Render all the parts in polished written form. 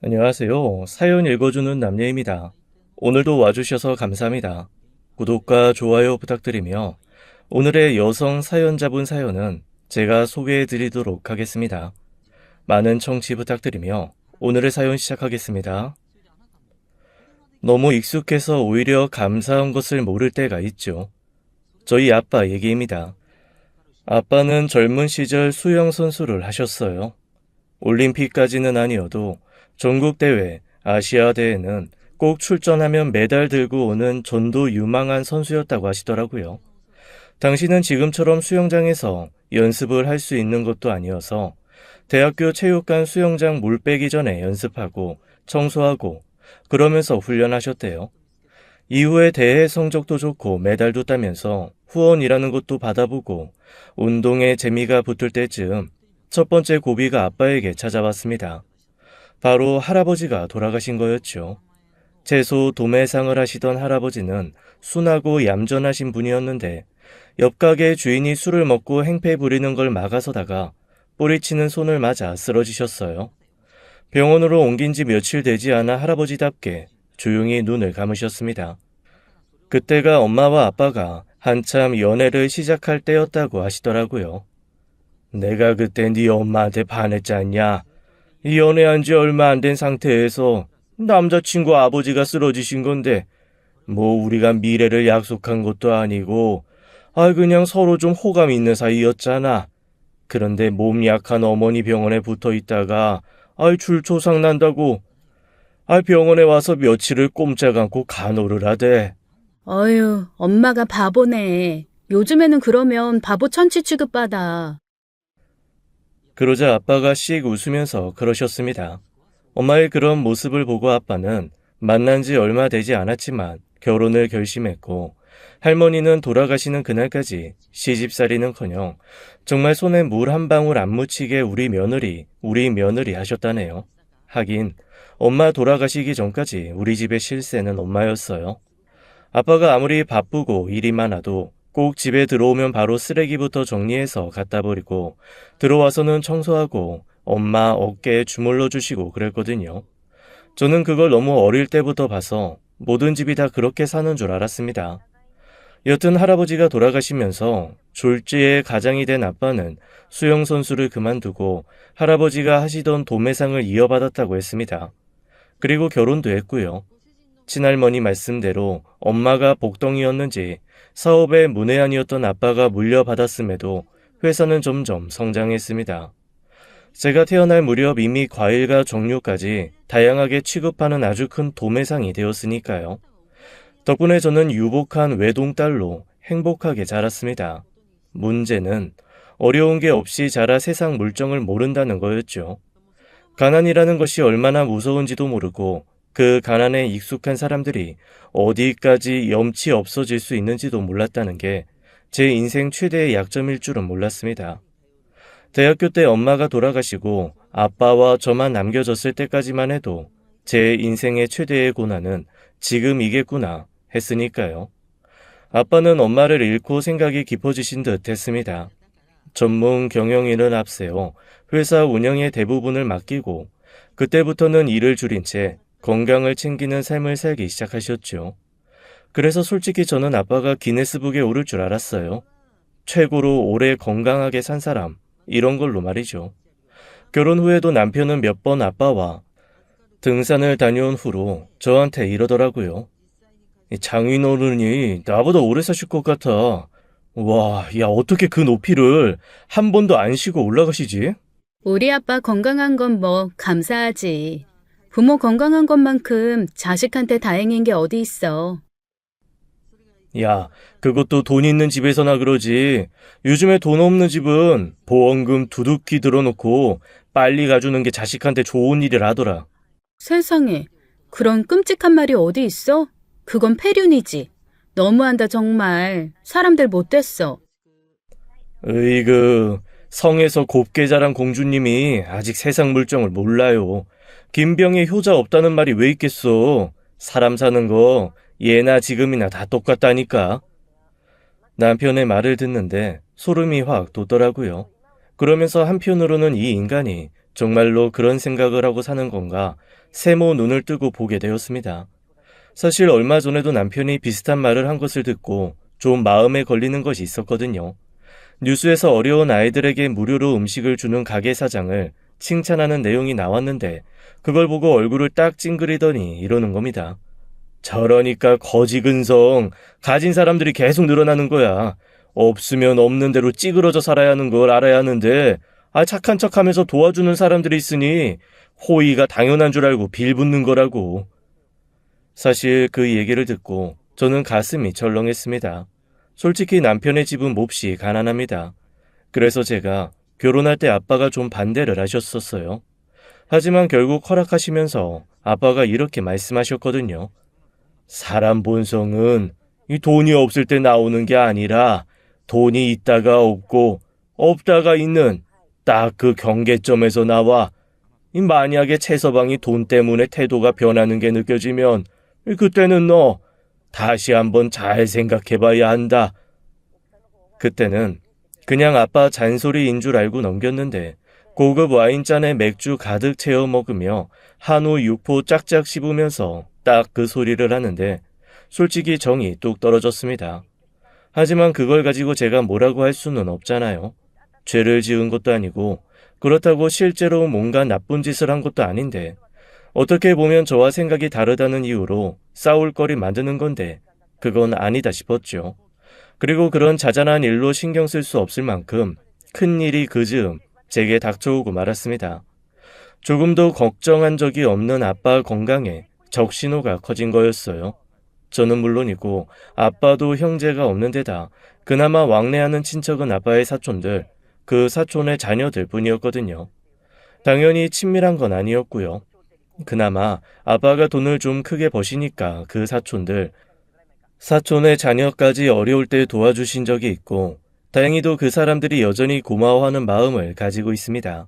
안녕하세요. 사연 읽어주는 남녀입니다. 오늘도 와주셔서 감사합니다. 구독과 좋아요 부탁드리며 오늘의 여성 사연자분 사연은 제가 소개해 드리도록 하겠습니다. 많은 청취 부탁드리며 오늘의 사연 시작하겠습니다. 너무 익숙해서 오히려 감사한 것을 모를 때가 있죠. 저희 아빠 얘기입니다. 아빠는 젊은 시절 수영 선수를 하셨어요. 올림픽까지는 아니어도 전국대회, 아시아대회는 꼭 출전하면 메달 들고 오는 전도 유망한 선수였다고 하시더라고요. 당시는 지금처럼 수영장에서 연습을 할 수 있는 것도 아니어서 대학교 체육관 수영장 물 빼기 전에 연습하고 청소하고 그러면서 훈련하셨대요. 이후에 대회 성적도 좋고 메달도 따면서 후원이라는 것도 받아보고 운동에 재미가 붙을 때쯤 첫 번째 고비가 아빠에게 찾아왔습니다. 바로 할아버지가 돌아가신 거였죠. 채소 도매상을 하시던 할아버지는 순하고 얌전하신 분이었는데 옆 가게 주인이 술을 먹고 행패 부리는 걸 막아서다가 뿌리치는 손을 맞아 쓰러지셨어요. 병원으로 옮긴 지 며칠 되지 않아 할아버지답게 조용히 눈을 감으셨습니다. 그때가 엄마와 아빠가 한참 연애를 시작할 때였다고 하시더라고요. 내가 그때 네 엄마한테 반했지 않냐? 연애한 지 얼마 안 된 상태에서 남자친구 아버지가 쓰러지신 건데 뭐 우리가 미래를 약속한 것도 아니고 그냥 서로 좀 호감 있는 사이였잖아. 그런데 몸 약한 어머니 병원에 붙어 있다가 줄초상 난다고 병원에 와서 며칠을 꼼짝 않고 간호를 하대. 어휴, 엄마가 바보네. 요즘에는 그러면 바보 천치 취급받아. 그러자 아빠가 씩 웃으면서 그러셨습니다. 엄마의 그런 모습을 보고 아빠는 만난 지 얼마 되지 않았지만 결혼을 결심했고 할머니는 돌아가시는 그날까지 시집살이는커녕 정말 손에 물 한 방울 안 묻히게 우리 며느리 하셨다네요. 하긴 엄마 돌아가시기 전까지 우리 집의 실세는 엄마였어요. 아빠가 아무리 바쁘고 일이 많아도 꼭 집에 들어오면 바로 쓰레기부터 정리해서 갖다 버리고 들어와서는 청소하고 엄마 어깨에 주물러 주시고 그랬거든요. 저는 그걸 너무 어릴 때부터 봐서 모든 집이 다 그렇게 사는 줄 알았습니다. 여튼 할아버지가 돌아가시면서 졸지의 가장이 된 아빠는 수영선수를 그만두고 할아버지가 하시던 도매상을 이어받았다고 했습니다. 그리고 결혼도 했고요. 친할머니 말씀대로 엄마가 복덩이였는지 사업에 문외한이었던 아빠가 물려받았음에도 회사는 점점 성장했습니다. 제가 태어날 무렵 이미 과일과 정류까지 다양하게 취급하는 아주 큰 도매상이 되었으니까요. 덕분에 저는 유복한 외동딸로 행복하게 자랐습니다. 문제는 어려운 게 없이 자라 세상 물정을 모른다는 거였죠. 가난이라는 것이 얼마나 무서운지도 모르고 그 가난에 익숙한 사람들이 어디까지 염치 없어질 수 있는지도 몰랐다는 게 제 인생 최대의 약점일 줄은 몰랐습니다. 대학교 때 엄마가 돌아가시고 아빠와 저만 남겨졌을 때까지만 해도 제 인생의 최대의 고난은 지금이겠구나 했으니까요. 아빠는 엄마를 잃고 생각이 깊어지신 듯 했습니다. 전문 경영인을 앞세워 회사 운영의 대부분을 맡기고 그때부터는 일을 줄인 채 건강을 챙기는 삶을 살기 시작하셨죠. 그래서 솔직히 저는 아빠가 기네스북에 오를 줄 알았어요. 최고로 오래 건강하게 산 사람, 이런 걸로 말이죠. 결혼 후에도 남편은 몇 번 아빠와 등산을 다녀온 후로 저한테 이러더라고요. 장인어른이 나보다 오래 사실 것 같아. 와, 야, 어떻게 그 높이를 한 번도 안 쉬고 올라가시지? 우리 아빠 건강한 건 뭐 감사하지. 부모 건강한 것만큼 자식한테 다행인 게 어디 있어. 야, 그것도 돈 있는 집에서나 그러지. 요즘에 돈 없는 집은 보험금 두둑히 들어놓고 빨리 가주는 게 자식한테 좋은 일이라더라. 세상에, 그런 끔찍한 말이 어디 있어? 그건 폐륜이지. 너무한다 정말. 사람들 못됐어. 으이그, 성에서 곱게 자란 공주님이 아직 세상 물정을 몰라요. 김병에 효자 없다는 말이 왜 있겠어. 사람 사는 거 예나 지금이나 다 똑같다니까. 남편의 말을 듣는데 소름이 확 돋더라고요. 그러면서 한편으로는 이 인간이 정말로 그런 생각을 하고 사는 건가 세모 눈을 뜨고 보게 되었습니다. 사실 얼마 전에도 남편이 비슷한 말을 한 것을 듣고 좀 마음에 걸리는 것이 있었거든요. 뉴스에서 어려운 아이들에게 무료로 음식을 주는 가게 사장을 칭찬하는 내용이 나왔는데 그걸 보고 얼굴을 딱 찡그리더니 이러는 겁니다. 저러니까 거지 근성, 가진 사람들이 계속 늘어나는 거야. 없으면 없는 대로 찌그러져 살아야 하는 걸 알아야 하는데 착한 척하면서 도와주는 사람들이 있으니 호의가 당연한 줄 알고 빌붙는 거라고. 사실 그 얘기를 듣고 저는 가슴이 철렁했습니다. 솔직히 남편의 집은 몹시 가난합니다. 그래서 제가 결혼할 때 아빠가 좀 반대를 하셨었어요. 하지만 결국 허락하시면서 아빠가 이렇게 말씀하셨거든요. 사람 본성은 이 돈이 없을 때 나오는 게 아니라 돈이 있다가 없고 없다가 있는 딱 그 경계점에서 나와. 만약에 최서방이 돈 때문에 태도가 변하는 게 느껴지면 그때는 너 다시 한번 잘 생각해 봐야 한다. 그때는 그냥 아빠 잔소리인 줄 알고 넘겼는데 고급 와인잔에 맥주 가득 채워 먹으며 한우 육포 짝짝 씹으면서 딱 그 소리를 하는데 솔직히 정이 뚝 떨어졌습니다. 하지만 그걸 가지고 제가 뭐라고 할 수는 없잖아요. 죄를 지은 것도 아니고 그렇다고 실제로 뭔가 나쁜 짓을 한 것도 아닌데 어떻게 보면 저와 생각이 다르다는 이유로 싸울 거리 만드는 건데 그건 아니다 싶었죠. 그리고 그런 자잘한 일로 신경 쓸 수 없을 만큼 큰 일이 그 즈음 제게 닥쳐오고 말았습니다. 조금도 걱정한 적이 없는 아빠 건강에 적신호가 커진 거였어요. 저는 물론이고 아빠도 형제가 없는 데다 그나마 왕래하는 친척은 아빠의 사촌들, 그 사촌의 자녀들 뿐이었거든요. 당연히 친밀한 건 아니었고요. 그나마 아빠가 돈을 좀 크게 버시니까 그 사촌들, 사촌의 자녀까지 어려울 때 도와주신 적이 있고 다행히도 그 사람들이 여전히 고마워하는 마음을 가지고 있습니다.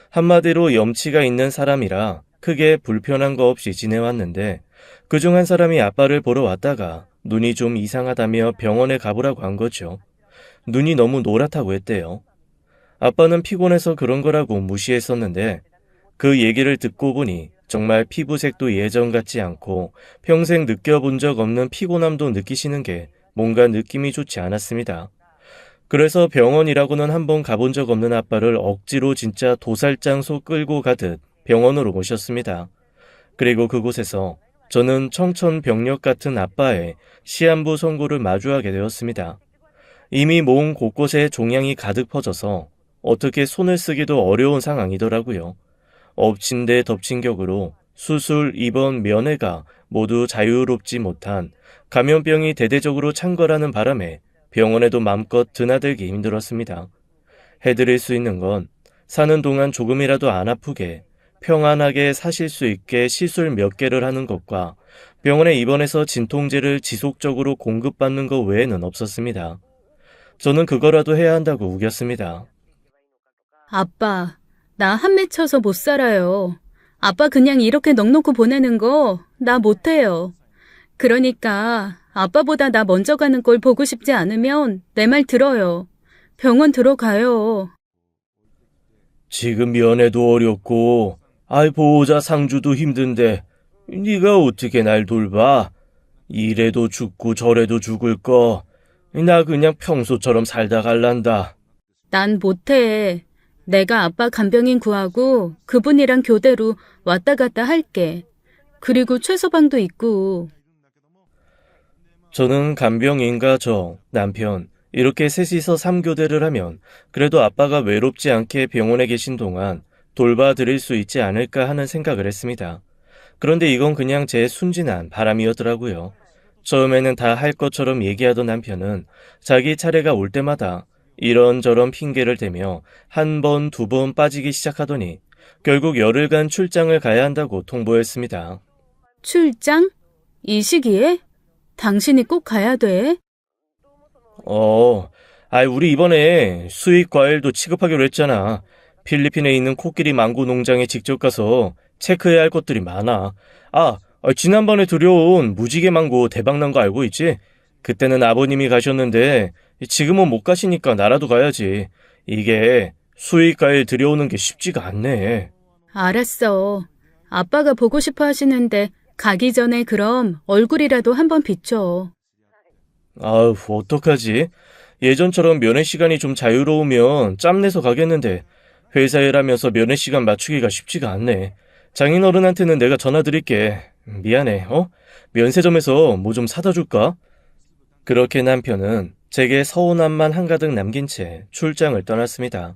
한마디로 염치가 있는 사람이라 크게 불편한 거 없이 지내왔는데 그중 한 사람이 아빠를 보러 왔다가 눈이 좀 이상하다며 병원에 가보라고 한 거죠. 눈이 너무 노랗다고 했대요. 아빠는 피곤해서 그런 거라고 무시했었는데 그 얘기를 듣고 보니 정말 피부색도 예전 같지 않고 평생 느껴본 적 없는 피곤함도 느끼시는 게 뭔가 느낌이 좋지 않았습니다. 그래서 병원이라고는 한번 가본 적 없는 아빠를 억지로 진짜 도살장소 끌고 가듯 병원으로 모셨습니다. 그리고 그곳에서 저는 청천벽력 같은 아빠의 시한부 선고를 마주하게 되었습니다. 이미 몸 곳곳에 종양이 가득 퍼져서 어떻게 손을 쓰기도 어려운 상황이더라고요. 엎친 데 덮친 격으로 수술, 입원, 면회가 모두 자유롭지 못한 감염병이 대대적으로 창궐하는 바람에 병원에도 마음껏 드나들기 힘들었습니다. 해드릴 수 있는 건 사는 동안 조금이라도 안 아프게 평안하게 사실 수 있게 시술 몇 개를 하는 것과 병원에 입원해서 진통제를 지속적으로 공급받는 것 외에는 없었습니다. 저는 그거라도 해야 한다고 우겼습니다. 아빠, 나 한 맺혀서 못 살아요. 아빠 그냥 이렇게 넋놓고 보내는 거 나 못해요. 그러니까 아빠보다 나 먼저 가는 꼴 보고 싶지 않으면 내 말 들어요. 병원 들어가요. 지금 면회도 어렵고 보호자 상주도 힘든데 네가 어떻게 날 돌봐? 이래도 죽고 저래도 죽을 거. 나 그냥 평소처럼 살다 갈란다. 난 못해. 내가 아빠 간병인 구하고 그분이랑 교대로 왔다 갔다 할게. 그리고 최서방도 있고. 저는 간병인과 저, 남편 이렇게 셋이서 3교대를 하면 그래도 아빠가 외롭지 않게 병원에 계신 동안 돌봐드릴 수 있지 않을까 하는 생각을 했습니다. 그런데 이건 그냥 제 순진한 바람이었더라고요. 처음에는 다 할 것처럼 얘기하던 남편은 자기 차례가 올 때마다 이런저런 핑계를 대며 한 번, 두 번 빠지기 시작하더니 결국 열흘간 출장을 가야 한다고 통보했습니다. 출장? 이 시기에? 당신이 꼭 가야 돼? 우리 이번에 수입 과일도 취급하기로 했잖아. 필리핀에 있는 코끼리 망고 농장에 직접 가서 체크해야 할 것들이 많아. 지난번에 들여온 무지개 망고 대박난 거 알고 있지? 그때는 아버님이 가셨는데 지금은 못 가시니까 나라도 가야지. 이게 수의가에 들여오는 게 쉽지가 않네. 알았어. 아빠가 보고 싶어 하시는데 가기 전에 그럼 얼굴이라도 한번 비춰. 아우, 어떡하지? 예전처럼 면회 시간이 좀 자유로우면 짬내서 가겠는데 회사 일하면서 면회 시간 맞추기가 쉽지가 않네. 장인어른한테는 내가 전화 드릴게. 미안해, 어? 면세점에서 뭐 좀 사다 줄까? 그렇게 남편은 제게 서운함만 한가득 남긴 채 출장을 떠났습니다.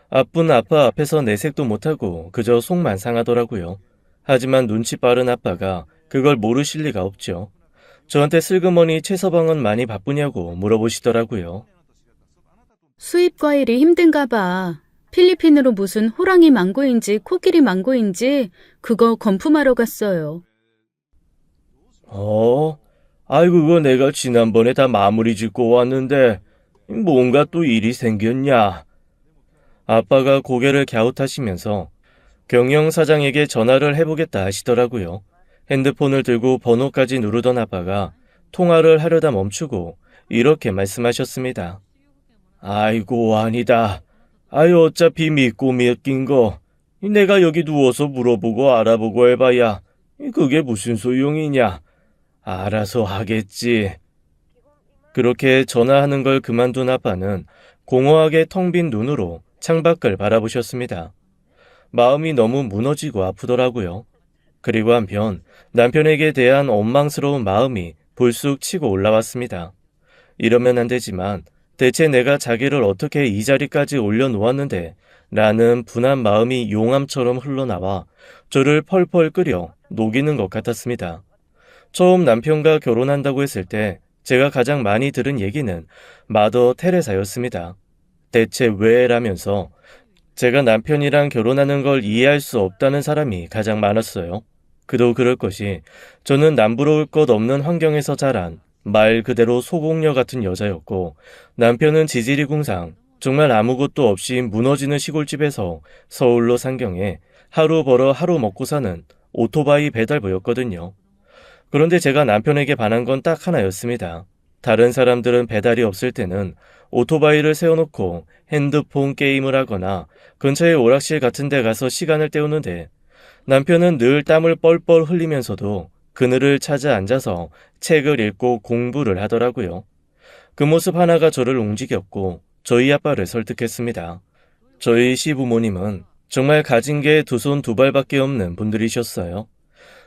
아픈 아빠 앞에서 내색도 못하고 그저 속만 상하더라고요. 하지만 눈치 빠른 아빠가 그걸 모르실 리가 없죠. 저한테 슬그머니 최서방은 많이 바쁘냐고 물어보시더라고요. 수입 과일이 힘든가 봐. 필리핀으로 무슨 호랑이 망고인지 코끼리 망고인지 그거 건품하러 갔어요. 어? 아이고, 그거 내가 지난번에 다 마무리 짓고 왔는데 뭔가 또 일이 생겼냐? 아빠가 고개를 갸웃하시면서 경영 사장에게 전화를 해보겠다 하시더라고요. 핸드폰을 들고 번호까지 누르던 아빠가 통화를 하려다 멈추고 이렇게 말씀하셨습니다. 아이고, 아니다. 아유, 어차피 믿고 맡긴 거 내가 여기 누워서 물어보고 알아보고 해봐야 그게 무슨 소용이냐. 알아서 하겠지. 그렇게 전화하는 걸 그만둔 아빠는 공허하게 텅 빈 눈으로 창밖을 바라보셨습니다. 마음이 너무 무너지고 아프더라고요. 그리고 한편 남편에게 대한 원망스러운 마음이 불쑥 치고 올라왔습니다. 이러면 안 되지만 대체 내가 자기를 어떻게 이 자리까지 올려놓았는데 라는 분한 마음이 용암처럼 흘러나와 저를 펄펄 끓여 녹이는 것 같았습니다. 처음 남편과 결혼한다고 했을 때 제가 가장 많이 들은 얘기는 마더 테레사였습니다. 대체 왜 라면서 제가 남편이랑 결혼하는 걸 이해할 수 없다는 사람이 가장 많았어요. 그도 그럴 것이 저는 남부러울 것 없는 환경에서 자란 말 그대로 소공녀 같은 여자였고 남편은 지지리궁상 정말 아무것도 없이 무너지는 시골집에서 서울로 상경해 하루 벌어 하루 먹고 사는 오토바이 배달부였거든요. 그런데 제가 남편에게 반한 건 딱 하나였습니다. 다른 사람들은 배달이 없을 때는 오토바이를 세워놓고 핸드폰 게임을 하거나 근처의 오락실 같은 데 가서 시간을 때우는데 남편은 늘 땀을 뻘뻘 흘리면서도 그늘을 찾아 앉아서 책을 읽고 공부를 하더라고요. 그 모습 하나가 저를 움직였고 저희 아빠를 설득했습니다. 저희 시부모님은 정말 가진 게 두 손 두 발밖에 없는 분들이셨어요.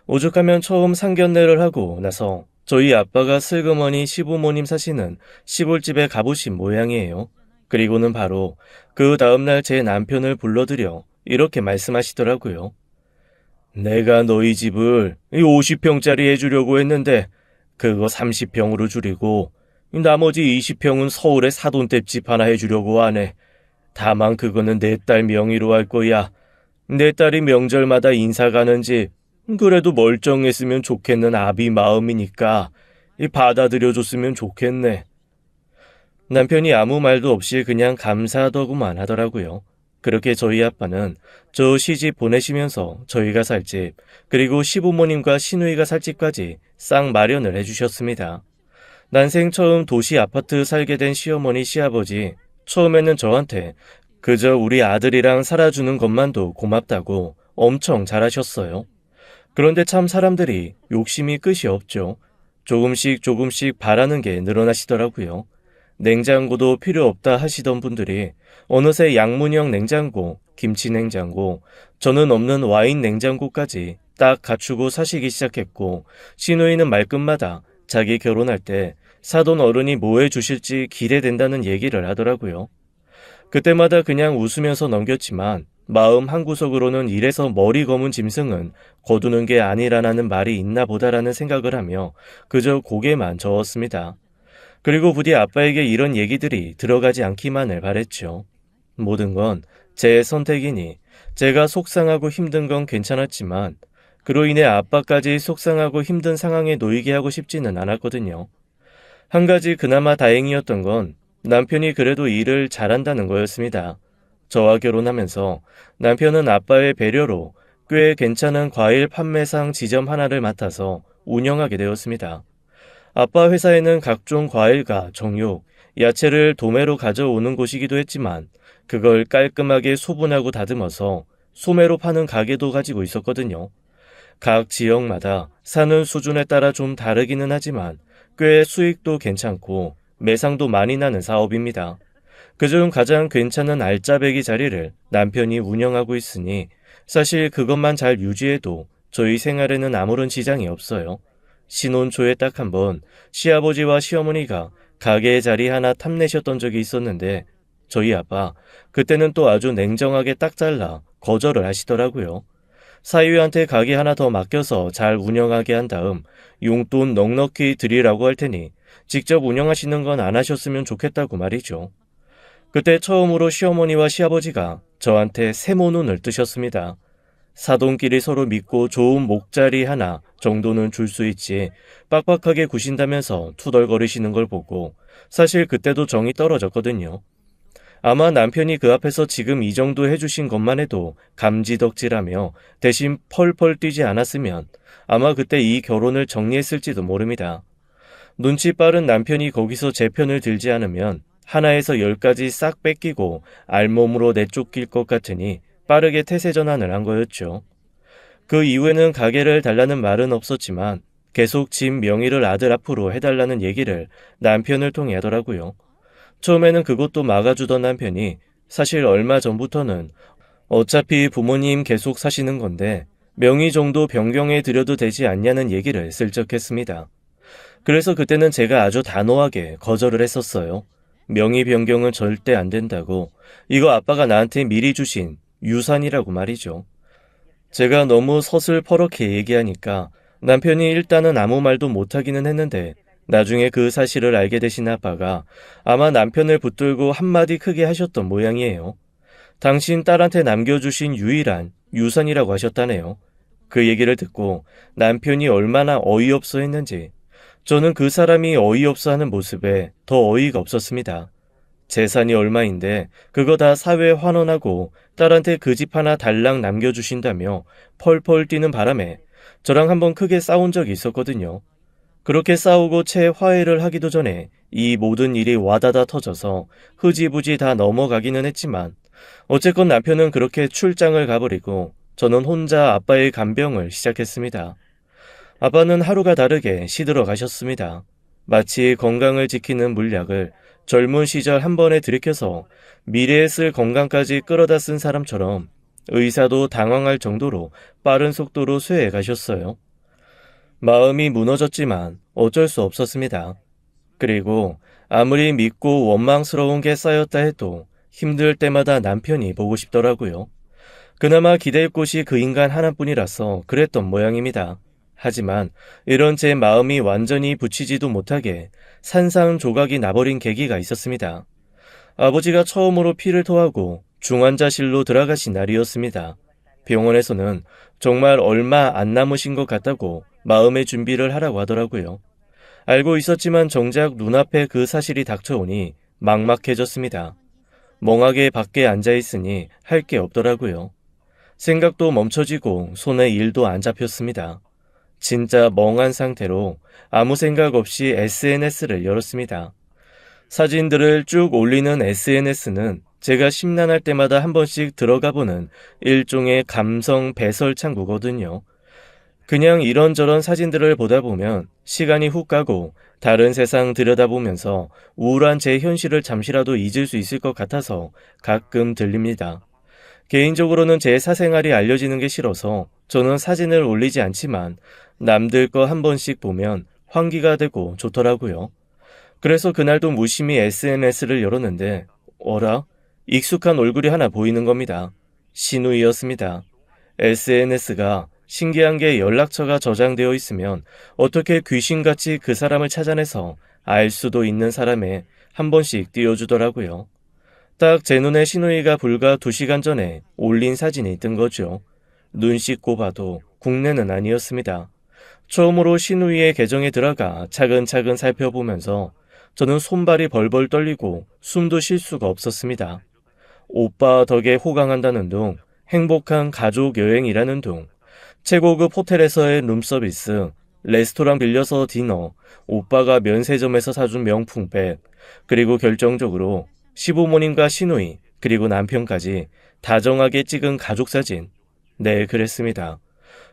오죽하면 처음 상견례를 하고 나서 저희 아빠가 슬그머니 시부모님 사시는 시골집에 가보신 모양이에요. 그리고는 바로 그 다음날 제 남편을 불러들여 이렇게 말씀하시더라고요. 내가 너희 집을 50평짜리 해주려고 했는데 그거 30평으로 줄이고 나머지 20평은 서울에 사돈댁집 하나 해주려고 하네. 다만 그거는 내 딸 명의로 할 거야. 내 딸이 명절마다 인사 가는 집 그래도 멀쩡했으면 좋겠는 아비 마음이니까 받아들여줬으면 좋겠네. 남편이 아무 말도 없이 그냥 감사하더구만 하더라고요. 그렇게 저희 아빠는 저 시집 보내시면서 저희가 살 집, 그리고 시부모님과 시누이가 살 집까지 싹 마련을 해주셨습니다. 난생 처음 도시 아파트 살게 된 시어머니 시아버지, 처음에는 저한테 그저 우리 아들이랑 살아주는 것만도 고맙다고 엄청 잘하셨어요. 그런데 참 사람들이 욕심이 끝이 없죠. 조금씩 바라는 게 늘어나시더라고요. 냉장고도 필요 없다 하시던 분들이 어느새 양문형 냉장고, 김치 냉장고, 저는 없는 와인 냉장고까지 딱 갖추고 사시기 시작했고 시누이는 말끝마다 자기 결혼할 때 사돈 어른이 뭐 해주실지 기대된다는 얘기를 하더라고요. 그때마다 그냥 웃으면서 넘겼지만 마음 한구석으로는 이래서 머리 검은 짐승은 거두는 게 아니라는 말이 있나 보다라는 생각을 하며 그저 고개만 저었습니다. 그리고 부디 아빠에게 이런 얘기들이 들어가지 않기만을 바랬죠. 모든 건 제 선택이니 제가 속상하고 힘든 건 괜찮았지만 그로 인해 아빠까지 속상하고 힘든 상황에 놓이게 하고 싶지는 않았거든요. 한 가지 그나마 다행이었던 건 남편이 그래도 일을 잘한다는 거였습니다. 저와 결혼하면서 남편은 아빠의 배려로 꽤 괜찮은 과일 판매상 지점 하나를 맡아서 운영하게 되었습니다. 아빠 회사에는 각종 과일과 정육, 야채를 도매로 가져오는 곳이기도 했지만 그걸 깔끔하게 소분하고 다듬어서 소매로 파는 가게도 가지고 있었거든요. 각 지역마다 사는 수준에 따라 좀 다르기는 하지만 꽤 수익도 괜찮고 매상도 많이 나는 사업입니다. 그중 가장 괜찮은 알짜배기 자리를 남편이 운영하고 있으니 사실 그것만 잘 유지해도 저희 생활에는 아무런 지장이 없어요. 신혼 초에 딱 한 번 시아버지와 시어머니가 가게 자리 하나 탐내셨던 적이 있었는데 저희 아빠 그때는 또 아주 냉정하게 딱 잘라 거절을 하시더라고요. 사위한테 가게 하나 더 맡겨서 잘 운영하게 한 다음 용돈 넉넉히 드리라고 할 테니 직접 운영하시는 건 안 하셨으면 좋겠다고 말이죠. 그때 처음으로 시어머니와 시아버지가 저한테 세모눈을 뜨셨습니다. 사돈끼리 서로 믿고 좋은 목자리 하나 정도는 줄 수 있지 빡빡하게 구신다면서 투덜거리시는 걸 보고 사실 그때도 정이 떨어졌거든요. 아마 남편이 그 앞에서 지금 이 정도 해주신 것만 해도 감지덕지라며 대신 펄펄 뛰지 않았으면 아마 그때 이 결혼을 정리했을지도 모릅니다. 눈치 빠른 남편이 거기서 제 편을 들지 않으면 하나에서 10까지 싹 뺏기고 알몸으로 내쫓길 것 같으니 빠르게 태세 전환을 한 거였죠. 그 이후에는 가게를 달라는 말은 없었지만 계속 집 명의를 아들 앞으로 해달라는 얘기를 남편을 통해 하더라고요. 처음에는 그것도 막아주던 남편이 사실 얼마 전부터는 어차피 부모님 계속 사시는 건데 명의 정도 변경해 드려도 되지 않냐는 얘기를 슬쩍 했습니다. 그래서 그때는 제가 아주 단호하게 거절을 했었어요. 명의 변경은 절대 안 된다고. 이거 아빠가 나한테 미리 주신 유산이라고 말이죠. 제가 너무 서슬퍼렇게 얘기하니까 남편이 일단은 아무 말도 못하기는 했는데 나중에 그 사실을 알게 되신 아빠가 아마 남편을 붙들고 한마디 크게 하셨던 모양이에요. 당신 딸한테 남겨주신 유일한 유산이라고 하셨다네요. 그 얘기를 듣고 남편이 얼마나 어이없어 했는지 저는 그 사람이 어이없어 하는 모습에 더 어이가 없었습니다. 재산이 얼마인데 그거 다 사회에 환원하고 딸한테 그 집 하나 달랑 남겨주신다며 펄펄 뛰는 바람에 저랑 한번 크게 싸운 적이 있었거든요. 그렇게 싸우고 채 화해를 하기도 전에 이 모든 일이 와다다 터져서 흐지부지 다 넘어가기는 했지만 어쨌건 남편은 그렇게 출장을 가버리고 저는 혼자 아빠의 간병을 시작했습니다. 아빠는 하루가 다르게 시들어 가셨습니다. 마치 건강을 지키는 물약을 젊은 시절 한 번에 들이켜서 미래에 쓸 건강까지 끌어다 쓴 사람처럼 의사도 당황할 정도로 빠른 속도로 쇠해 가셨어요. 마음이 무너졌지만 어쩔 수 없었습니다. 그리고 아무리 믿고 원망스러운 게 쌓였다 해도 힘들 때마다 남편이 보고 싶더라고요. 그나마 기댈 곳이 그 인간 하나뿐이라서 그랬던 모양입니다. 하지만 이런 제 마음이 완전히 붙이지도 못하게 산산조각이 나버린 계기가 있었습니다. 아버지가 처음으로 피를 토하고 중환자실로 들어가신 날이었습니다. 병원에서는 정말 얼마 안 남으신 것 같다고 마음의 준비를 하라고 하더라고요. 알고 있었지만 정작 눈앞에 그 사실이 닥쳐오니 막막해졌습니다. 멍하게 밖에 앉아있으니 할 게 없더라고요. 생각도 멈춰지고 손에 일도 안 잡혔습니다. 진짜 멍한 상태로 아무 생각 없이 SNS를 열었습니다. 사진들을 쭉 올리는 SNS는 제가 심란할 때마다 한 번씩 들어가보는 일종의 감성 배설 창구거든요. 그냥 이런저런 사진들을 보다 보면 시간이 훅 가고 다른 세상 들여다보면서 우울한 제 현실을 잠시라도 잊을 수 있을 것 같아서 가끔 들립니다. 개인적으로는 제 사생활이 알려지는 게 싫어서 저는 사진을 올리지 않지만 남들 거 한 번씩 보면 환기가 되고 좋더라고요. 그래서 그날도 무심히 SNS를 열었는데 어라? 익숙한 얼굴이 하나 보이는 겁니다. 신우이였습니다. SNS가 신기한 게 연락처가 저장되어 있으면 어떻게 귀신같이 그 사람을 찾아내서 알 수도 있는 사람에 한 번씩 띄워주더라고요. 딱 제 눈에 신우이가 불과 2시간 전에 올린 사진이 뜬 거죠. 눈 씻고 봐도 국내는 아니었습니다. 처음으로 신우이의 계정에 들어가 차근차근 살펴보면서 저는 손발이 벌벌 떨리고 숨도 쉴 수가 없었습니다. 오빠 덕에 호강한다는 둥, 행복한 가족 여행이라는 둥, 최고급 호텔에서의 룸서비스, 레스토랑 빌려서 디너, 오빠가 면세점에서 사준 명품백, 그리고 결정적으로 시부모님과 시누이, 그리고 남편까지 다정하게 찍은 가족사진. 네, 그랬습니다.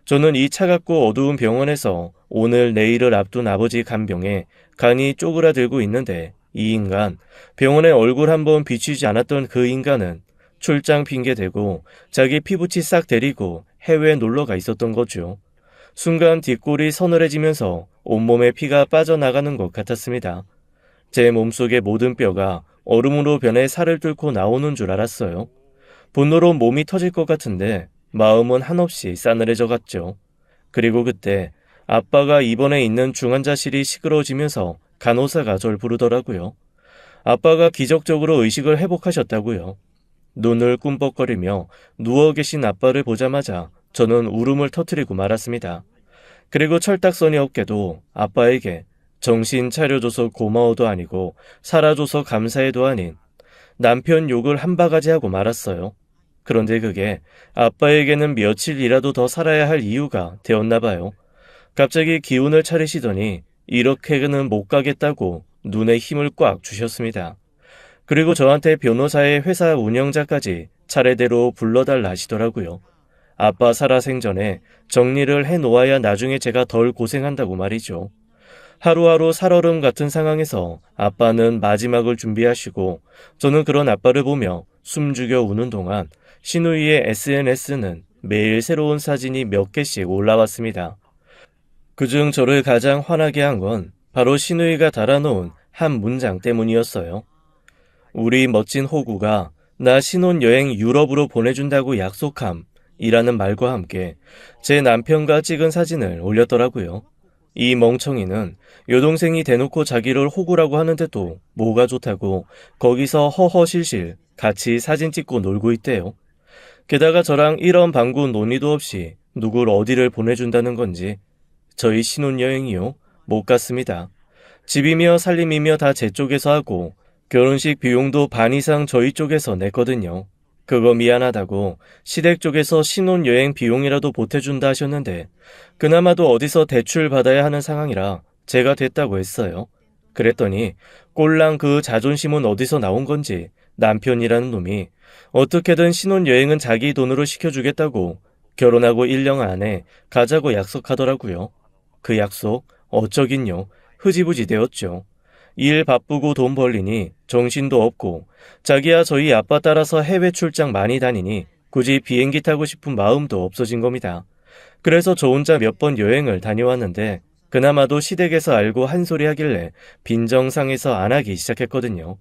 저는 이 차갑고 어두운 병원에서 오늘 내일을 앞둔 아버지 간병에 간이 쪼그라들고 있는데 이 인간, 병원에 얼굴 한번 비추지 않았던 그 인간은 출장 핑계대고 자기 피부치 싹 데리고 해외에 놀러가 있었던 거죠. 순간 뒷골이 서늘해지면서 온몸에 피가 빠져나가는 것 같았습니다. 제 몸속의 모든 뼈가 얼음으로 변해 살을 뚫고 나오는 줄 알았어요. 분노로 몸이 터질 것 같은데 마음은 한없이 싸늘해져 갔죠. 그리고 그때 아빠가 입원해 있는 중환자실이 시끄러워지면서 간호사가 절 부르더라고요. 아빠가 기적적으로 의식을 회복하셨다고요. 눈을 꿈벅거리며 누워 계신 아빠를 보자마자 저는 울음을 터뜨리고 말았습니다. 그리고 철딱서니 없게도 아빠에게 정신 차려줘서 고마워도 아니고 살아줘서 감사해도 아닌 남편 욕을 한 바가지 하고 말았어요. 그런데 그게 아빠에게는 며칠이라도 더 살아야 할 이유가 되었나 봐요. 갑자기 기운을 차리시더니 이렇게는 못 가겠다고 눈에 힘을 꽉 주셨습니다. 그리고 저한테 변호사의 회사 운영자까지 차례대로 불러달라 하시더라고요. 아빠 살아생전에 정리를 해놓아야 나중에 제가 덜 고생한다고 말이죠. 하루하루 살얼음 같은 상황에서 아빠는 마지막을 준비하시고 저는 그런 아빠를 보며 숨죽여 우는 동안 시누이의 SNS는 매일 새로운 사진이 몇 개씩 올라왔습니다. 그중 저를 가장 화나게 한 건 바로 시누이가 달아놓은 한 문장 때문이었어요. 우리 멋진 호구가 나 신혼여행 유럽으로 보내준다고 약속함 이라는 말과 함께 제 남편과 찍은 사진을 올렸더라고요. 이 멍청이는 여동생이 대놓고 자기를 호구라고 하는데도 뭐가 좋다고 거기서 허허실실 같이 사진 찍고 놀고 있대요. 게다가 저랑 이런 방구 논의도 없이 누굴 어디를 보내준다는 건지 저희 신혼여행이요? 못 갔습니다. 집이며 살림이며 다 제 쪽에서 하고 결혼식 비용도 반 이상 저희 쪽에서 냈거든요. 그거 미안하다고 시댁 쪽에서 신혼여행 비용이라도 보태준다 하셨는데 그나마도 어디서 대출 받아야 하는 상황이라 제가 됐다고 했어요. 그랬더니 꼴랑 그 자존심은 어디서 나온 건지 남편이라는 놈이 어떻게든 신혼여행은 자기 돈으로 시켜주겠다고 결혼하고 1년 안에 가자고 약속하더라고요. 그 약속 어쩌긴요. 흐지부지 되었죠. 일 바쁘고 돈 벌리니 정신도 없고 자기야 저희 아빠 따라서 해외 출장 많이 다니니 굳이 비행기 타고 싶은 마음도 없어진 겁니다. 그래서 저 혼자 몇 번 여행을 다녀왔는데 그나마도 시댁에서 알고 한 소리 하길래 빈정상해서 안 하기 시작했거든요.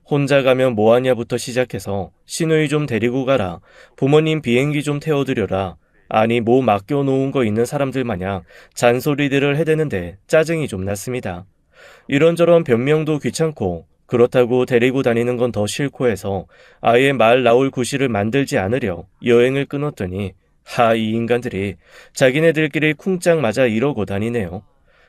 혼자 가면 뭐하냐부터 시작해서 시누이 좀 데리고 가라, 부모님 비행기 좀 태워드려라, 아니 뭐 맡겨놓은 거 있는 사람들 마냥 잔소리들을 해대는데 짜증이 좀 났습니다. 이런저런 변명도 귀찮고 그렇다고 데리고 다니는 건 더 싫고 해서 아예 말 나올 구실을 만들지 않으려 여행을 끊었더니 이 인간들이 자기네들끼리 쿵짝 맞아 이러고 다니네요.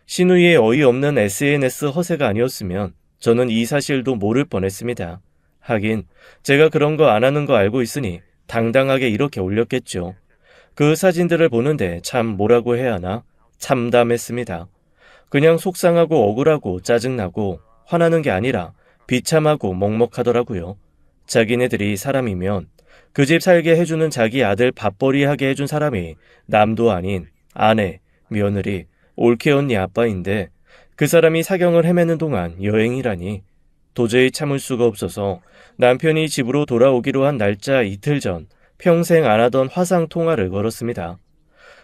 시누이의 어이없는 SNS 허세가 아니었으면 저는 이 사실도 모를 뻔했습니다. 하긴 제가 그런 거 안 하는 거 알고 있으니 당당하게 이렇게 올렸겠죠. 그 사진들을 보는데 참 뭐라고 해야 하나 참담했습니다. 그냥 속상하고 억울하고 짜증나고 화나는 게 아니라 비참하고 먹먹하더라고요. 자기네들이 사람이면 그 집 살게 해주는 자기 아들 밥벌이 하게 해준 사람이 남도 아닌 아내, 며느리, 올케 언니 아빠인데 그 사람이 사경을 헤매는 동안 여행이라니 도저히 참을 수가 없어서 남편이 집으로 돌아오기로 한 날짜 이틀 전 평생 안 하던 화상 통화를 걸었습니다.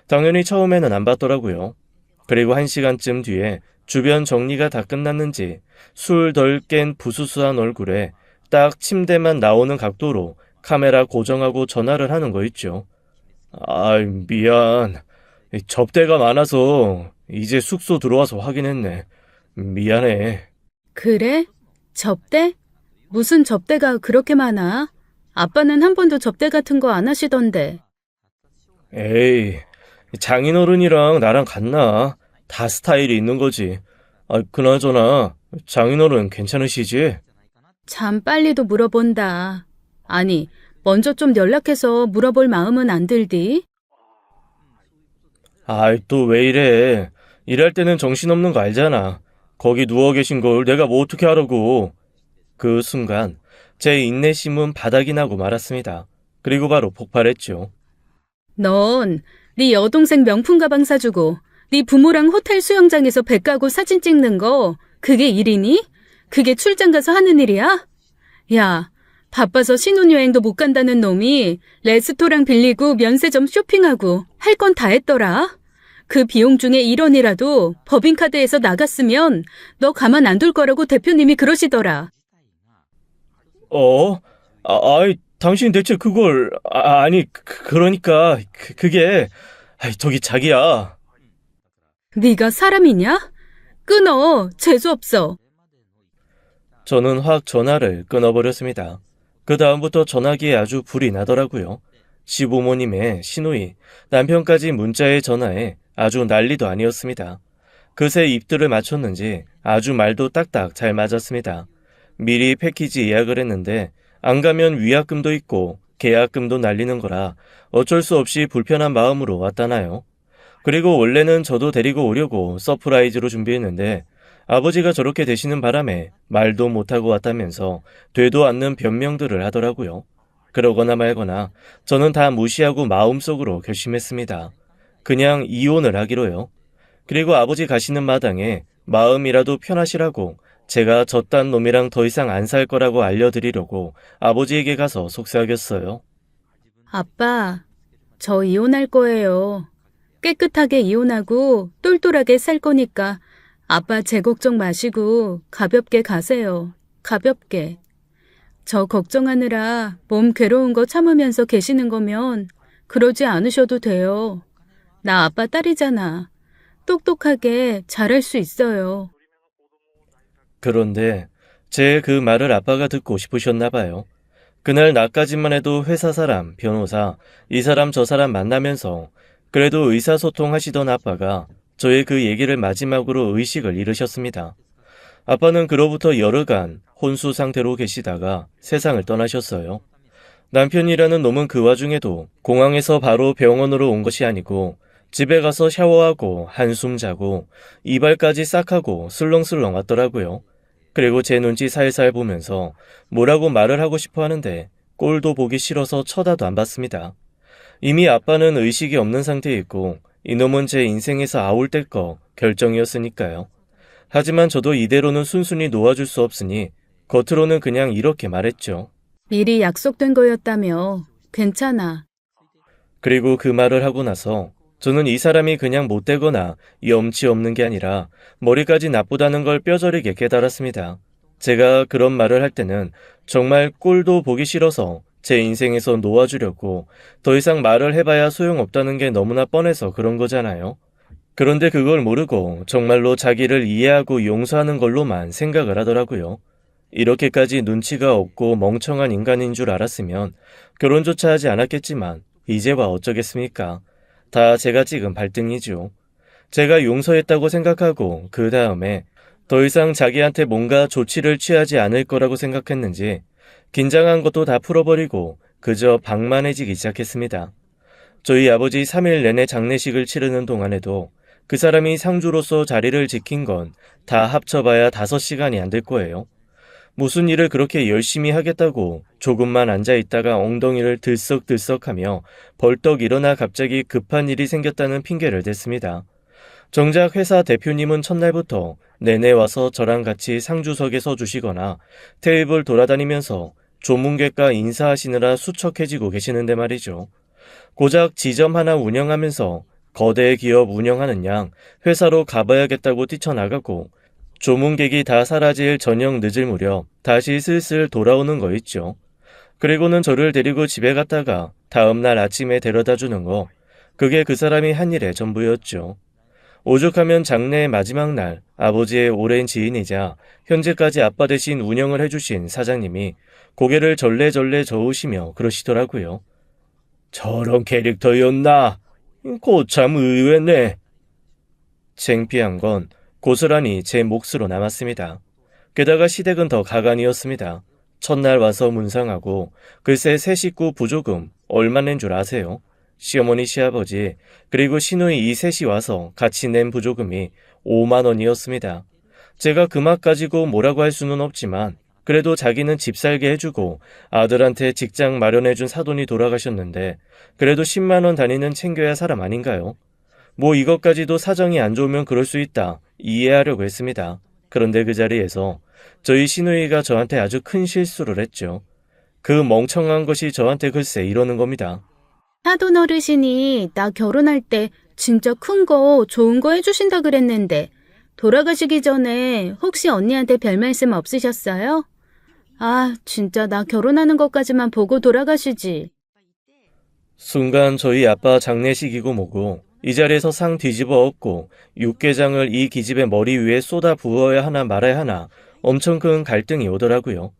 당연히 처음에는 안 받더라고요. 그리고 1시간쯤 뒤에 주변 정리가 다 끝났는지 술 덜 깬 부수수한 얼굴에 딱 침대만 나오는 각도로 카메라 고정하고 전화를 하는 거 있죠. 미안. 접대가 많아서 이제 숙소 들어와서 확인했네. 미안해. 그래? 접대? 무슨 접대가 그렇게 많아? 아빠는 한 번도 접대 같은 거 안 하시던데. 에이, 장인어른이랑 나랑 같나? 다 스타일이 있는 거지. 그나저나 장인어른 괜찮으시지? 참 빨리도 물어본다. 아니, 먼저 좀 연락해서 물어볼 마음은 안 들디? 또 왜 이래? 일할 때는 정신없는 거 알잖아. 거기 누워 계신 걸 내가 뭐 어떻게 하라고. 그 순간 제 인내심은 바닥이 나고 말았습니다. 그리고 바로 폭발했죠. 넌 네 여동생 명품 가방 사주고 네 부모랑 호텔 수영장에서 배 까고 사진 찍는 거 그게 일이니? 그게 출장 가서 하는 일이야? 야, 바빠서 신혼여행도 못 간다는 놈이 레스토랑 빌리고 면세점 쇼핑하고 할 건 다 했더라. 그 비용 중에 1원이라도 법인카드에서 나갔으면 너 가만 안 둘 거라고 대표님이 그러시더라. 아이, 당신 대체 그걸, 아니, 그러니까, 그게, 저기 자기야. 네가 사람이냐? 끊어. 재수없어. 저는 확 전화를 끊어버렸습니다. 그 다음부터 전화기에 아주 불이 나더라고요. 시부모님의 시누이, 남편까지 문자에 전화에 아주 난리도 아니었습니다. 그새 입들을 맞췄는지 아주 말도 딱딱 잘 맞았습니다. 미리 패키지 예약을 했는데 안 가면 위약금도 있고 계약금도 날리는 거라 어쩔 수 없이 불편한 마음으로 왔다나요. 그리고 원래는 저도 데리고 오려고 서프라이즈로 준비했는데 아버지가 저렇게 되시는 바람에 말도 못하고 왔다면서 되도 않는 변명들을 하더라고요. 그러거나 말거나 저는 다 무시하고 마음속으로 결심했습니다. 그냥 이혼을 하기로요. 그리고 아버지 가시는 마당에 마음이라도 편하시라고 제가 저딴 놈이랑 더 이상 안 살 거라고 알려드리려고 아버지에게 가서 속삭였어요. 아빠, 저 이혼할 거예요. 깨끗하게 이혼하고 똘똘하게 살 거니까 아빠 제 걱정 마시고 가볍게 가세요. 가볍게. 저 걱정하느라 몸 괴로운 거 참으면서 계시는 거면 그러지 않으셔도 돼요. 나 아빠 딸이잖아. 똑똑하게 잘할 수 있어요. 그런데 제 그 말을 아빠가 듣고 싶으셨나 봐요. 그날 낮까지만 해도 회사 사람, 변호사, 이 사람 저 사람 만나면서 그래도 의사소통 하시던 아빠가 저의 그 얘기를 마지막으로 의식을 잃으셨습니다. 아빠는 그로부터 여러간 혼수 상태로 계시다가 세상을 떠나셨어요. 남편이라는 놈은 그 와중에도 공항에서 바로 병원으로 온 것이 아니고 집에 가서 샤워하고 한숨 자고 이발까지 싹 하고 슬렁슬렁 왔더라고요. 그리고 제 눈치 살살 보면서 뭐라고 말을 하고 싶어 하는데 꼴도 보기 싫어서 쳐다도 안 봤습니다. 이미 아빠는 의식이 없는 상태에 있고 이놈은 제 인생에서 아울 뗄 거 결정이었으니까요. 하지만 저도 이대로는 순순히 놓아줄 수 없으니 겉으로는 그냥 이렇게 말했죠. 미리 약속된 거였다며. 괜찮아. 그리고 그 말을 하고 나서 저는 이 사람이 그냥 못되거나 염치 없는 게 아니라 머리까지 나쁘다는 걸 뼈저리게 깨달았습니다. 제가 그런 말을 할 때는 정말 꼴도 보기 싫어서 제 인생에서 놓아주려고 더 이상 말을 해봐야 소용없다는 게 너무나 뻔해서 그런 거잖아요. 그런데 그걸 모르고 정말로 자기를 이해하고 용서하는 걸로만 생각을 하더라고요. 이렇게까지 눈치가 없고 멍청한 인간인 줄 알았으면 결혼조차 하지 않았겠지만 이제와 어쩌겠습니까? 다 제가 찍은 발등이죠. 제가 용서했다고 생각하고 그 다음에 더 이상 자기한테 뭔가 조치를 취하지 않을 거라고 생각했는지 긴장한 것도 다 풀어버리고 그저 방만해지기 시작했습니다. 저희 아버지 3일 내내 장례식을 치르는 동안에도 그 사람이 상주로서 자리를 지킨 건 다 합쳐봐야 5시간이 안 될 거예요. 무슨 일을 그렇게 열심히 하겠다고 조금만 앉아있다가 엉덩이를 들썩들썩하며 벌떡 일어나 갑자기 급한 일이 생겼다는 핑계를 댔습니다. 정작 회사 대표님은 첫날부터 내내 와서 저랑 같이 상주석에 서주시거나 테이블 돌아다니면서 조문객과 인사하시느라 수척해지고 계시는데 말이죠. 고작 지점 하나 운영하면서 거대 기업 운영하는 양 회사로 가봐야겠다고 뛰쳐나가고 조문객이 다 사라질 저녁 늦을 무렵 다시 슬슬 돌아오는 거 있죠. 그리고는 저를 데리고 집에 갔다가 다음날 아침에 데려다 주는 거, 그게 그 사람이 한 일의 전부였죠. 오죽하면 장래의 마지막 날 아버지의 오랜 지인이자 현재까지 아빠 대신 운영을 해주신 사장님이 고개를 절레절레 저으시며 그러시더라고요. 저런 캐릭터였나? 고참 의외네. 창피한 건 고스란히 제 몫으로 남았습니다. 게다가 시댁은 더 가관이었습니다. 첫날 와서 문상하고 글쎄 새 식구 부조금 얼마 낸 줄 아세요? 시어머니, 시아버지, 그리고 시누이 이 셋이 와서 같이 낸 부조금이 5만 원이었습니다. 제가 그 맛 가지고 뭐라고 할 수는 없지만 그래도 자기는 집 살게 해주고 아들한테 직장 마련해준 사돈이 돌아가셨는데 그래도 10만 원 단위는 챙겨야 사람 아닌가요? 뭐 이것까지도 사정이 안 좋으면 그럴 수 있다 이해하려고 했습니다. 그런데 그 자리에서 저희 시누이가 저한테 아주 큰 실수를 했죠. 그 멍청한 것이 저한테 글쎄 이러는 겁니다. 사돈 어르신이 나 결혼할 때 진짜 큰 거 좋은 거 해주신다 그랬는데 돌아가시기 전에 혹시 언니한테 별 말씀 없으셨어요? 아, 진짜 나 결혼하는 것까지만 보고 돌아가시지. 순간 저희 아빠 장례식이고 뭐고 이 자리에서 상 뒤집어 엎고 육개장을 이 기집애 머리 위에 쏟아 부어야 하나 말아야 하나 엄청 큰 갈등이 오더라고요.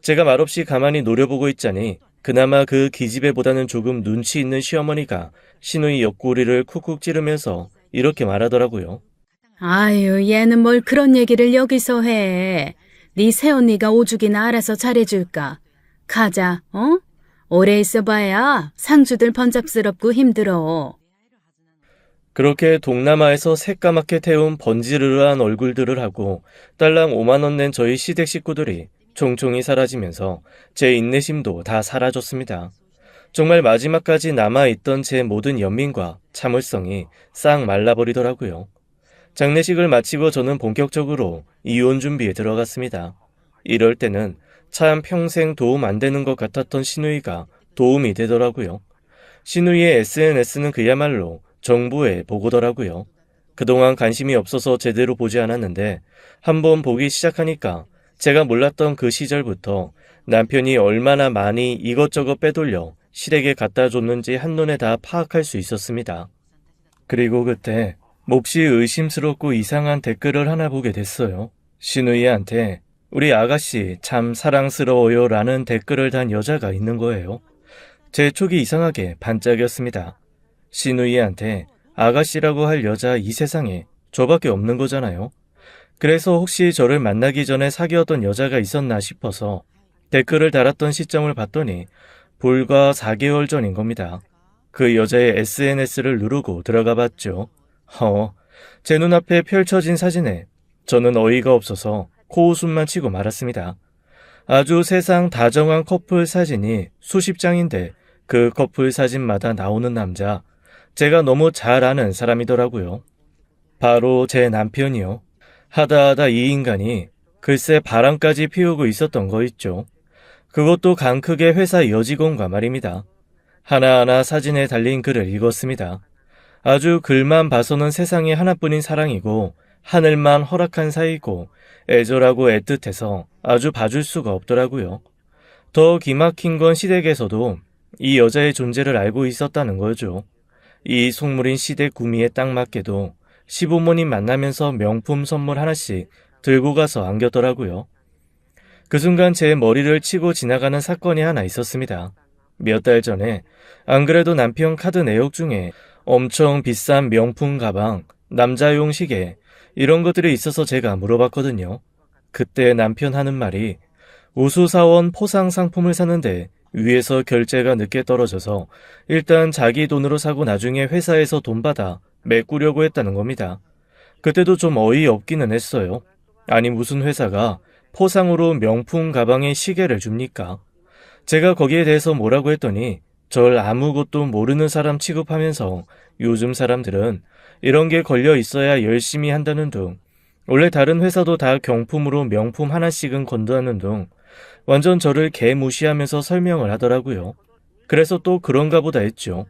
제가 말없이 가만히 노려보고 있자니 그나마 그 기집애보다는 조금 눈치 있는 시어머니가 시누이 옆구리를 쿡쿡 찌르면서 이렇게 말하더라고요. 아유, 얘는 뭘 그런 얘기를 여기서 해. 네 새언니가 오죽이나 알아서 잘해줄까. 가자, 어? 오래 있어봐야 상주들 번잡스럽고 힘들어. 그렇게 동남아에서 새까맣게 태운 번지르르한 얼굴들을 하고 딸랑 5만 원 낸 저희 시댁 식구들이 총총히 사라지면서 제 인내심도 다 사라졌습니다. 정말 마지막까지 남아있던 제 모든 연민과 참을성이 싹 말라버리더라고요. 장례식을 마치고 저는 본격적으로 이혼 준비에 들어갔습니다. 이럴 때는 참 평생 도움 안 되는 것 같았던 시누이가 도움이 되더라고요. 시누이의 SNS는 그야말로 정부의 보고더라고요. 그동안 관심이 없어서 제대로 보지 않았는데 한번 보기 시작하니까 제가 몰랐던 그 시절부터 남편이 얼마나 많이 이것저것 빼돌려 시댁에 갖다 줬는지 한눈에 다 파악할 수 있었습니다. 그리고 그때 몹시 의심스럽고 이상한 댓글을 하나 보게 됐어요. 시누이한테 우리 아가씨 참 사랑스러워요 라는 댓글을 단 여자가 있는 거예요. 제 촉이 이상하게 반짝였습니다. 시누이한테 아가씨라고 할 여자 이 세상에 저밖에 없는 거잖아요. 그래서 혹시 저를 만나기 전에 사귀었던 여자가 있었나 싶어서 댓글을 달았던 시점을 봤더니 불과 4개월 전인 겁니다. 그 여자의 SNS를 누르고 들어가 봤죠. 제 눈앞에 펼쳐진 사진에 저는 어이가 없어서 코웃음만 치고 말았습니다. 아주 세상 다정한 커플 사진이 수십 장인데 그 커플 사진마다 나오는 남자, 제가 너무 잘 아는 사람이더라고요. 바로 제 남편이요. 하다하다 이 인간이 글쎄 바람까지 피우고 있었던 거 있죠. 그것도 강 크게 회사 여직원과 말입니다. 하나하나 사진에 달린 글을 읽었습니다. 아주 글만 봐서는 세상에 하나뿐인 사랑이고 하늘만 허락한 사이고 애절하고 애틋해서 아주 봐줄 수가 없더라고요. 더 기막힌 건 시댁에서도 이 여자의 존재를 알고 있었다는 거죠. 이 속물인 시댁 구미에 딱 맞게도 시부모님 만나면서 명품 선물 하나씩 들고 가서 안겼더라고요. 그 순간 제 머리를 치고 지나가는 사건이 하나 있었습니다. 몇 달 전에 안 그래도 남편 카드 내역 중에 엄청 비싼 명품 가방, 남자용 시계 이런 것들이 있어서 제가 물어봤거든요. 그때 남편 하는 말이 우수사원 포상 상품을 샀는데 위에서 결제가 늦게 떨어져서 일단 자기 돈으로 사고 나중에 회사에서 돈 받아 메꾸려고 했다는 겁니다. 그때도 좀 어이없기는 했어요. 아니 무슨 회사가 포상으로 명품 가방에 시계를 줍니까? 제가 거기에 대해서 뭐라고 했더니 절 아무것도 모르는 사람 취급하면서 요즘 사람들은 이런 게 걸려 있어야 열심히 한다는 둥, 원래 다른 회사도 다 경품으로 명품 하나씩은 건드하는 둥 완전 저를 개무시하면서 설명을 하더라고요. 그래서 또 그런가 보다 했죠.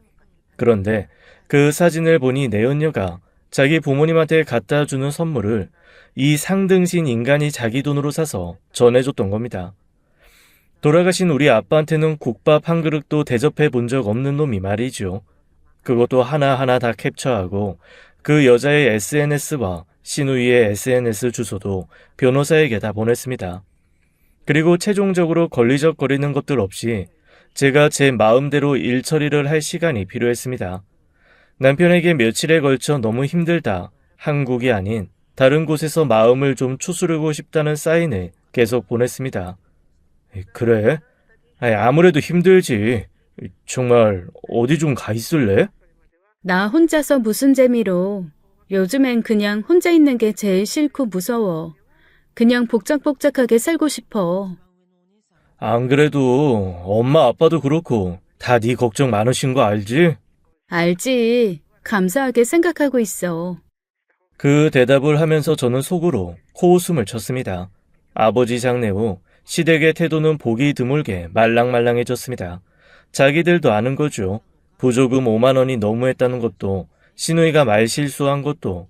그런데 그 사진을 보니 내연녀가 자기 부모님한테 갖다 주는 선물을 이 상등신 인간이 자기 돈으로 사서 전해줬던 겁니다. 돌아가신 우리 아빠한테는 국밥 한 그릇도 대접해 본 적 없는 놈이 말이죠. 그것도 하나하나 다 캡처하고 그 여자의 SNS와 시누이의 SNS 주소도 변호사에게 다 보냈습니다. 그리고 최종적으로 걸리적거리는 것들 없이 제가 제 마음대로 일 처리를 할 시간이 필요했습니다. 남편에게 며칠에 걸쳐 너무 힘들다, 한국이 아닌 다른 곳에서 마음을 좀 추스르고 싶다는 사인을 계속 보냈습니다. 그래? 아무래도 힘들지. 정말 어디 좀 가 있을래? 나 혼자서 무슨 재미로. 요즘엔 그냥 혼자 있는 게 제일 싫고 무서워. 그냥 복작복작하게 살고 싶어. 안 그래도 엄마 아빠도 그렇고 다 네 걱정 많으신 거 알지? 알지. 감사하게 생각하고 있어. 그 대답을 하면서 저는 속으로 코웃음을 쳤습니다. 아버지 장례 후 시댁의 태도는 보기 드물게 말랑말랑해졌습니다. 자기들도 아는 거죠. 부조금 5만 원이 너무했다는 것도, 시누이가 말실수한 것도,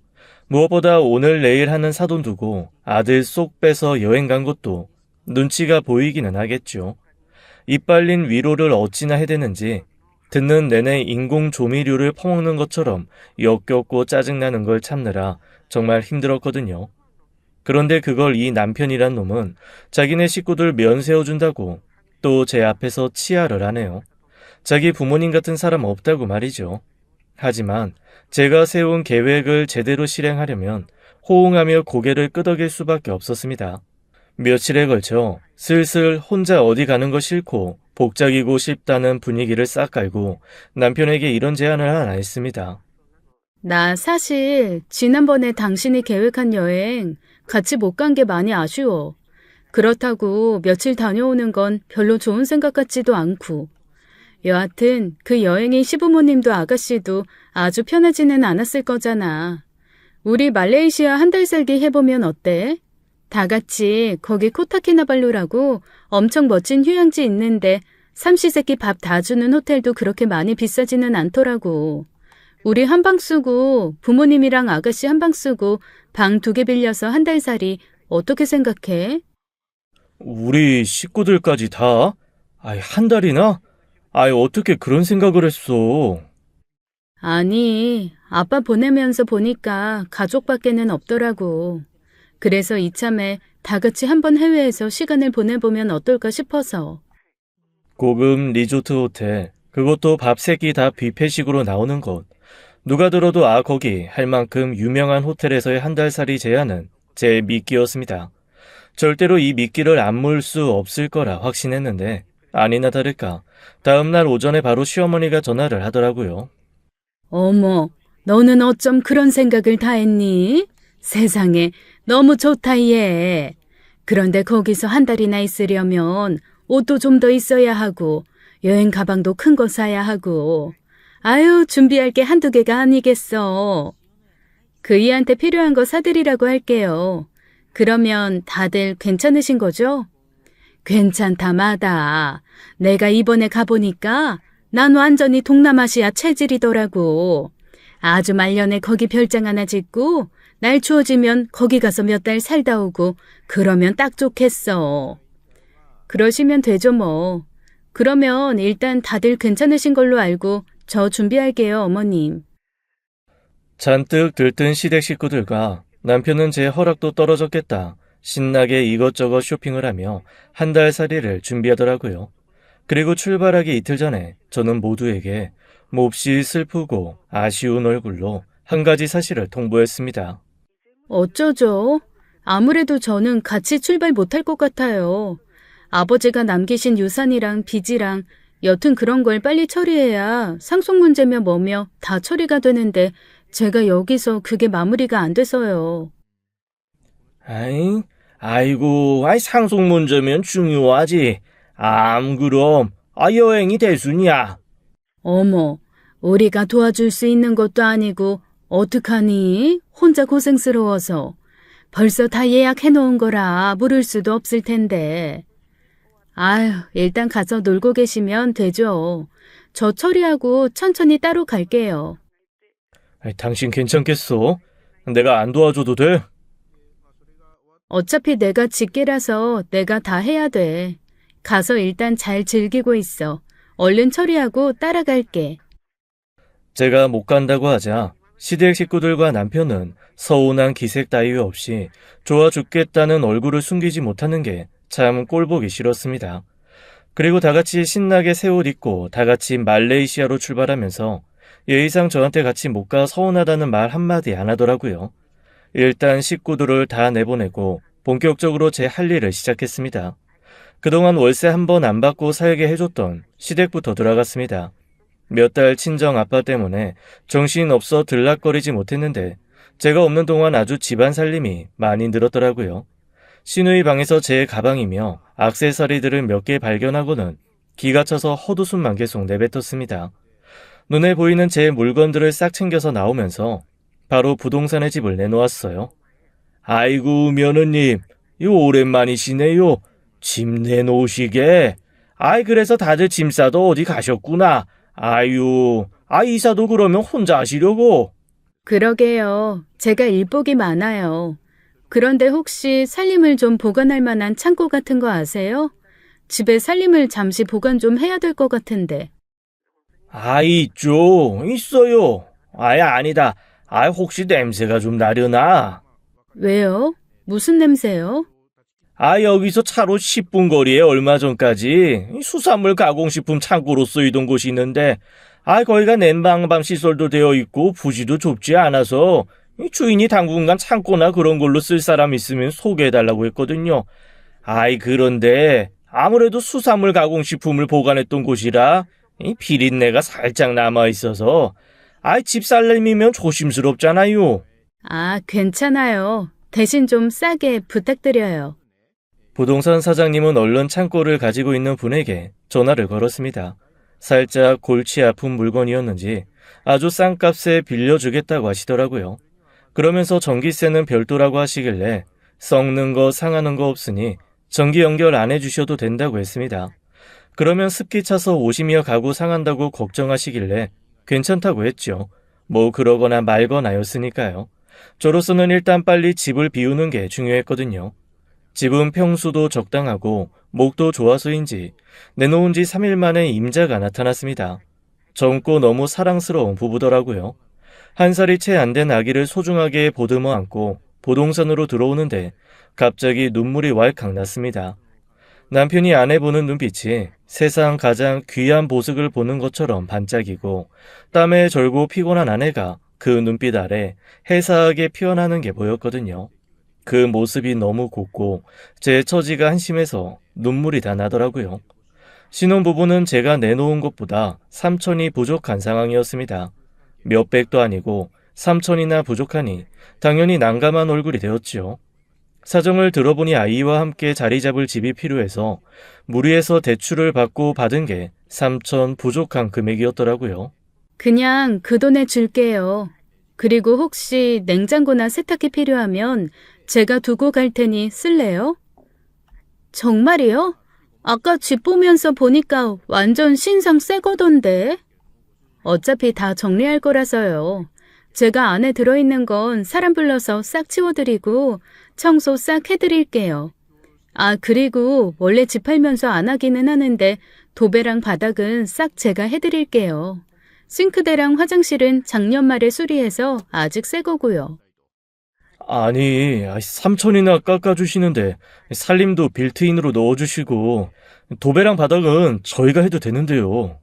무엇보다 오늘 내일 하는 사돈 두고 아들 쏙 빼서 여행 간 것도 눈치가 보이기는 하겠죠. 이빨린 위로를 어찌나 해대는지 듣는 내내 인공 조미료를 퍼먹는 것처럼 역겹고 짜증나는 걸 참느라 정말 힘들었거든요. 그런데 그걸 이 남편이란 놈은 자기네 식구들 면세워준다고 또 제 앞에서 치하를 하네요. 자기 부모님 같은 사람 없다고 말이죠. 하지만 제가 세운 계획을 제대로 실행하려면 호응하며 고개를 끄덕일 수밖에 없었습니다. 며칠에 걸쳐 슬슬 혼자 어디 가는 거 싫고 복작이고 싶다는 분위기를 싹 깔고 남편에게 이런 제안을 하나 했습니다. 나 사실 지난번에 당신이 계획한 여행 같이 못 간 게 많이 아쉬워. 그렇다고 며칠 다녀오는 건 별로 좋은 생각 같지도 않고. 여하튼 그 여행이 시부모님도 아가씨도 아주 편하지는 않았을 거잖아. 우리 말레이시아 한 달 살기 해보면 어때? 다 같이 거기 코타키나발루라고 엄청 멋진 휴양지 있는데 삼시세끼 밥 다 주는 호텔도 그렇게 많이 비싸지는 않더라고. 우리 한 방 쓰고 부모님이랑 아가씨 한 방 쓰고 방 2개 빌려서 한 달 살이 어떻게 생각해? 우리 식구들까지 다? 한 달이나? 어떻게 그런 생각을 했어? 아니, 아빠 보내면서 보니까 가족밖에는 없더라고. 그래서 이참에 다 같이 한번 해외에서 시간을 보내보면 어떨까 싶어서. 고급 리조트 호텔, 그것도 밥 3끼 다 뷔페식으로 나오는 곳. 누가 들어도 거기 할 만큼 유명한 호텔에서의 한 달 살이 제안은 제 미끼였습니다. 절대로 이 미끼를 안 물 수 없을 거라 확신했는데 아니나 다를까 다음날 오전에 바로 시어머니가 전화를 하더라고요. 어머, 너는 어쩜 그런 생각을 다 했니? 세상에, 너무 좋다, 얘. 그런데 거기서 한 달이나 있으려면 옷도 좀 더 있어야 하고 여행 가방도 큰 거 사야 하고 아유, 준비할 게 한두 개가 아니겠어. 그이한테 필요한 거 사드리라고 할게요. 그러면 다들 괜찮으신 거죠? 괜찮다 마다. 내가 이번에 가보니까 난 완전히 동남아시아 체질이더라고. 아주 말년에 거기 별장 하나 짓고 날 추워지면 거기 가서 몇 달 살다 오고 그러면 딱 좋겠어. 그러시면 되죠 뭐. 그러면 일단 다들 괜찮으신 걸로 알고 저 준비할게요 어머님. 잔뜩 들뜬 시댁 식구들과 남편은 제 허락도 떨어졌겠다. 신나게 이것저것 쇼핑을 하며 한 달 살이를 준비하더라고요. 그리고 출발하기 이틀 전에 저는 모두에게 몹시 슬프고 아쉬운 얼굴로 한 가지 사실을 통보했습니다. 어쩌죠? 아무래도 저는 같이 출발 못할 것 같아요. 아버지가 남기신 유산이랑 빚이랑 여튼 그런 걸 빨리 처리해야 상속 문제며 뭐며 다 처리가 되는데 제가 여기서 그게 마무리가 안 돼서요. 아이고, 상속 문제면 중요하지. 그럼, 여행이 대순이야. 어머, 우리가 도와줄 수 있는 것도 아니고 어떡하니? 혼자 고생스러워서. 벌써 다 예약해 놓은 거라 물을 수도 없을 텐데. 아휴, 일단 가서 놀고 계시면 되죠. 저 처리하고 천천히 따로 갈게요. 당신 괜찮겠어? 내가 안 도와줘도 돼? 어차피 내가 직계라서 내가 다 해야 돼. 가서 일단 잘 즐기고 있어. 얼른 처리하고 따라갈게. 제가 못 간다고 하자 시댁 식구들과 남편은 서운한 기색 따위 없이 좋아 죽겠다는 얼굴을 숨기지 못하는 게 참 꼴보기 싫었습니다. 그리고 다 같이 신나게 새 옷 입고 다 같이 말레이시아로 출발하면서 예의상 저한테 같이 못 가 서운하다는 말 한마디 안 하더라고요. 일단 식구들을 다 내보내고 본격적으로 제 할 일을 시작했습니다. 그동안 월세 한 번 안 받고 살게 해줬던 시댁부터 들어갔습니다. 몇 달 친정 아빠 때문에 정신없어 들락거리지 못했는데 제가 없는 동안 아주 집안 살림이 많이 늘었더라고요. 시누이 방에서 제 가방이며 액세서리들을 몇 개 발견하고는 기가 차서 헛웃음만 계속 내뱉었습니다. 눈에 보이는 제 물건들을 싹 챙겨서 나오면서 바로 부동산의 집을 내놓았어요. 아이고 며느님, 이거 오랜만이시네요. 집 내놓으시게. 아이 그래서 다들 짐 싸도 어디 가셨구나. 아유, 이사도 그러면 혼자 하시려고. 그러게요. 제가 일복이 많아요. 그런데 혹시 살림을 좀 보관할 만한 창고 같은 거 아세요? 집에 살림을 잠시 보관 좀 해야 될 것 같은데. 있죠. 있어요. 아니다. 혹시 냄새가 좀 나려나? 왜요? 무슨 냄새요? 여기서 차로 10분 거리에 얼마 전까지 이 수산물 가공식품 창고로 쓰이던 곳이 있는데, 거기가 냉방방 시설도 되어 있고 부지도 좁지 않아서 이 주인이 당분간 창고나 그런 걸로 쓸 사람 있으면 소개해달라고 했거든요. 그런데 아무래도 수산물 가공식품을 보관했던 곳이라 이 비린내가 살짝 남아있어서, 집살림이면 조심스럽잖아요. 괜찮아요. 대신 좀 싸게 부탁드려요. 부동산 사장님은 얼른 창고를 가지고 있는 분에게 전화를 걸었습니다. 살짝 골치 아픈 물건이었는지 아주 싼 값에 빌려주겠다고 하시더라고요. 그러면서 전기세는 별도라고 하시길래 썩는 거 상하는 거 없으니 전기 연결 안 해주셔도 된다고 했습니다. 그러면 습기 차서 오시며 가구 상한다고 걱정하시길래 괜찮다고 했죠. 뭐 그러거나 말거나였으니까요. 저로서는 일단 빨리 집을 비우는 게 중요했거든요. 집은 평수도 적당하고 목도 좋아서인지 내놓은 지 3일 만에 임자가 나타났습니다. 젊고 너무 사랑스러운 부부더라고요. 1살이 채 안 된 아기를 소중하게 보듬어 안고 부동산으로 들어오는데 갑자기 눈물이 왈칵 났습니다. 남편이 아내 보는 눈빛이 세상 가장 귀한 보석을 보는 것처럼 반짝이고 땀에 절고 피곤한 아내가 그 눈빛 아래 해사하게 피어나는 게 보였거든요. 그 모습이 너무 곱고 제 처지가 한심해서 눈물이 다 나더라고요. 신혼부부는 제가 내놓은 것보다 3천이 부족한 상황이었습니다. 몇백도 아니고 3천이나 부족하니 당연히 난감한 얼굴이 되었지요. 사정을 들어보니 아이와 함께 자리 잡을 집이 필요해서 무리해서 대출을 받고 받은 게 3천 부족한 금액이었더라고요. 그냥 그 돈에 줄게요. 그리고 혹시 냉장고나 세탁기 필요하면 제가 두고 갈 테니 쓸래요? 정말이요? 아까 집 보면서 보니까 완전 신상 새 거던데. 어차피 다 정리할 거라서요. 제가 안에 들어있는 건 사람 불러서 싹 치워드리고 청소 싹 해드릴게요. 그리고 원래 집 팔면서 안 하기는 하는데 도배랑 바닥은 싹 제가 해드릴게요. 싱크대랑 화장실은 작년 말에 수리해서 아직 새 거고요. 3천이나 깎아주시는데 살림도 빌트인으로 넣어주시고 도배랑 바닥은 저희가 해도 되는데요.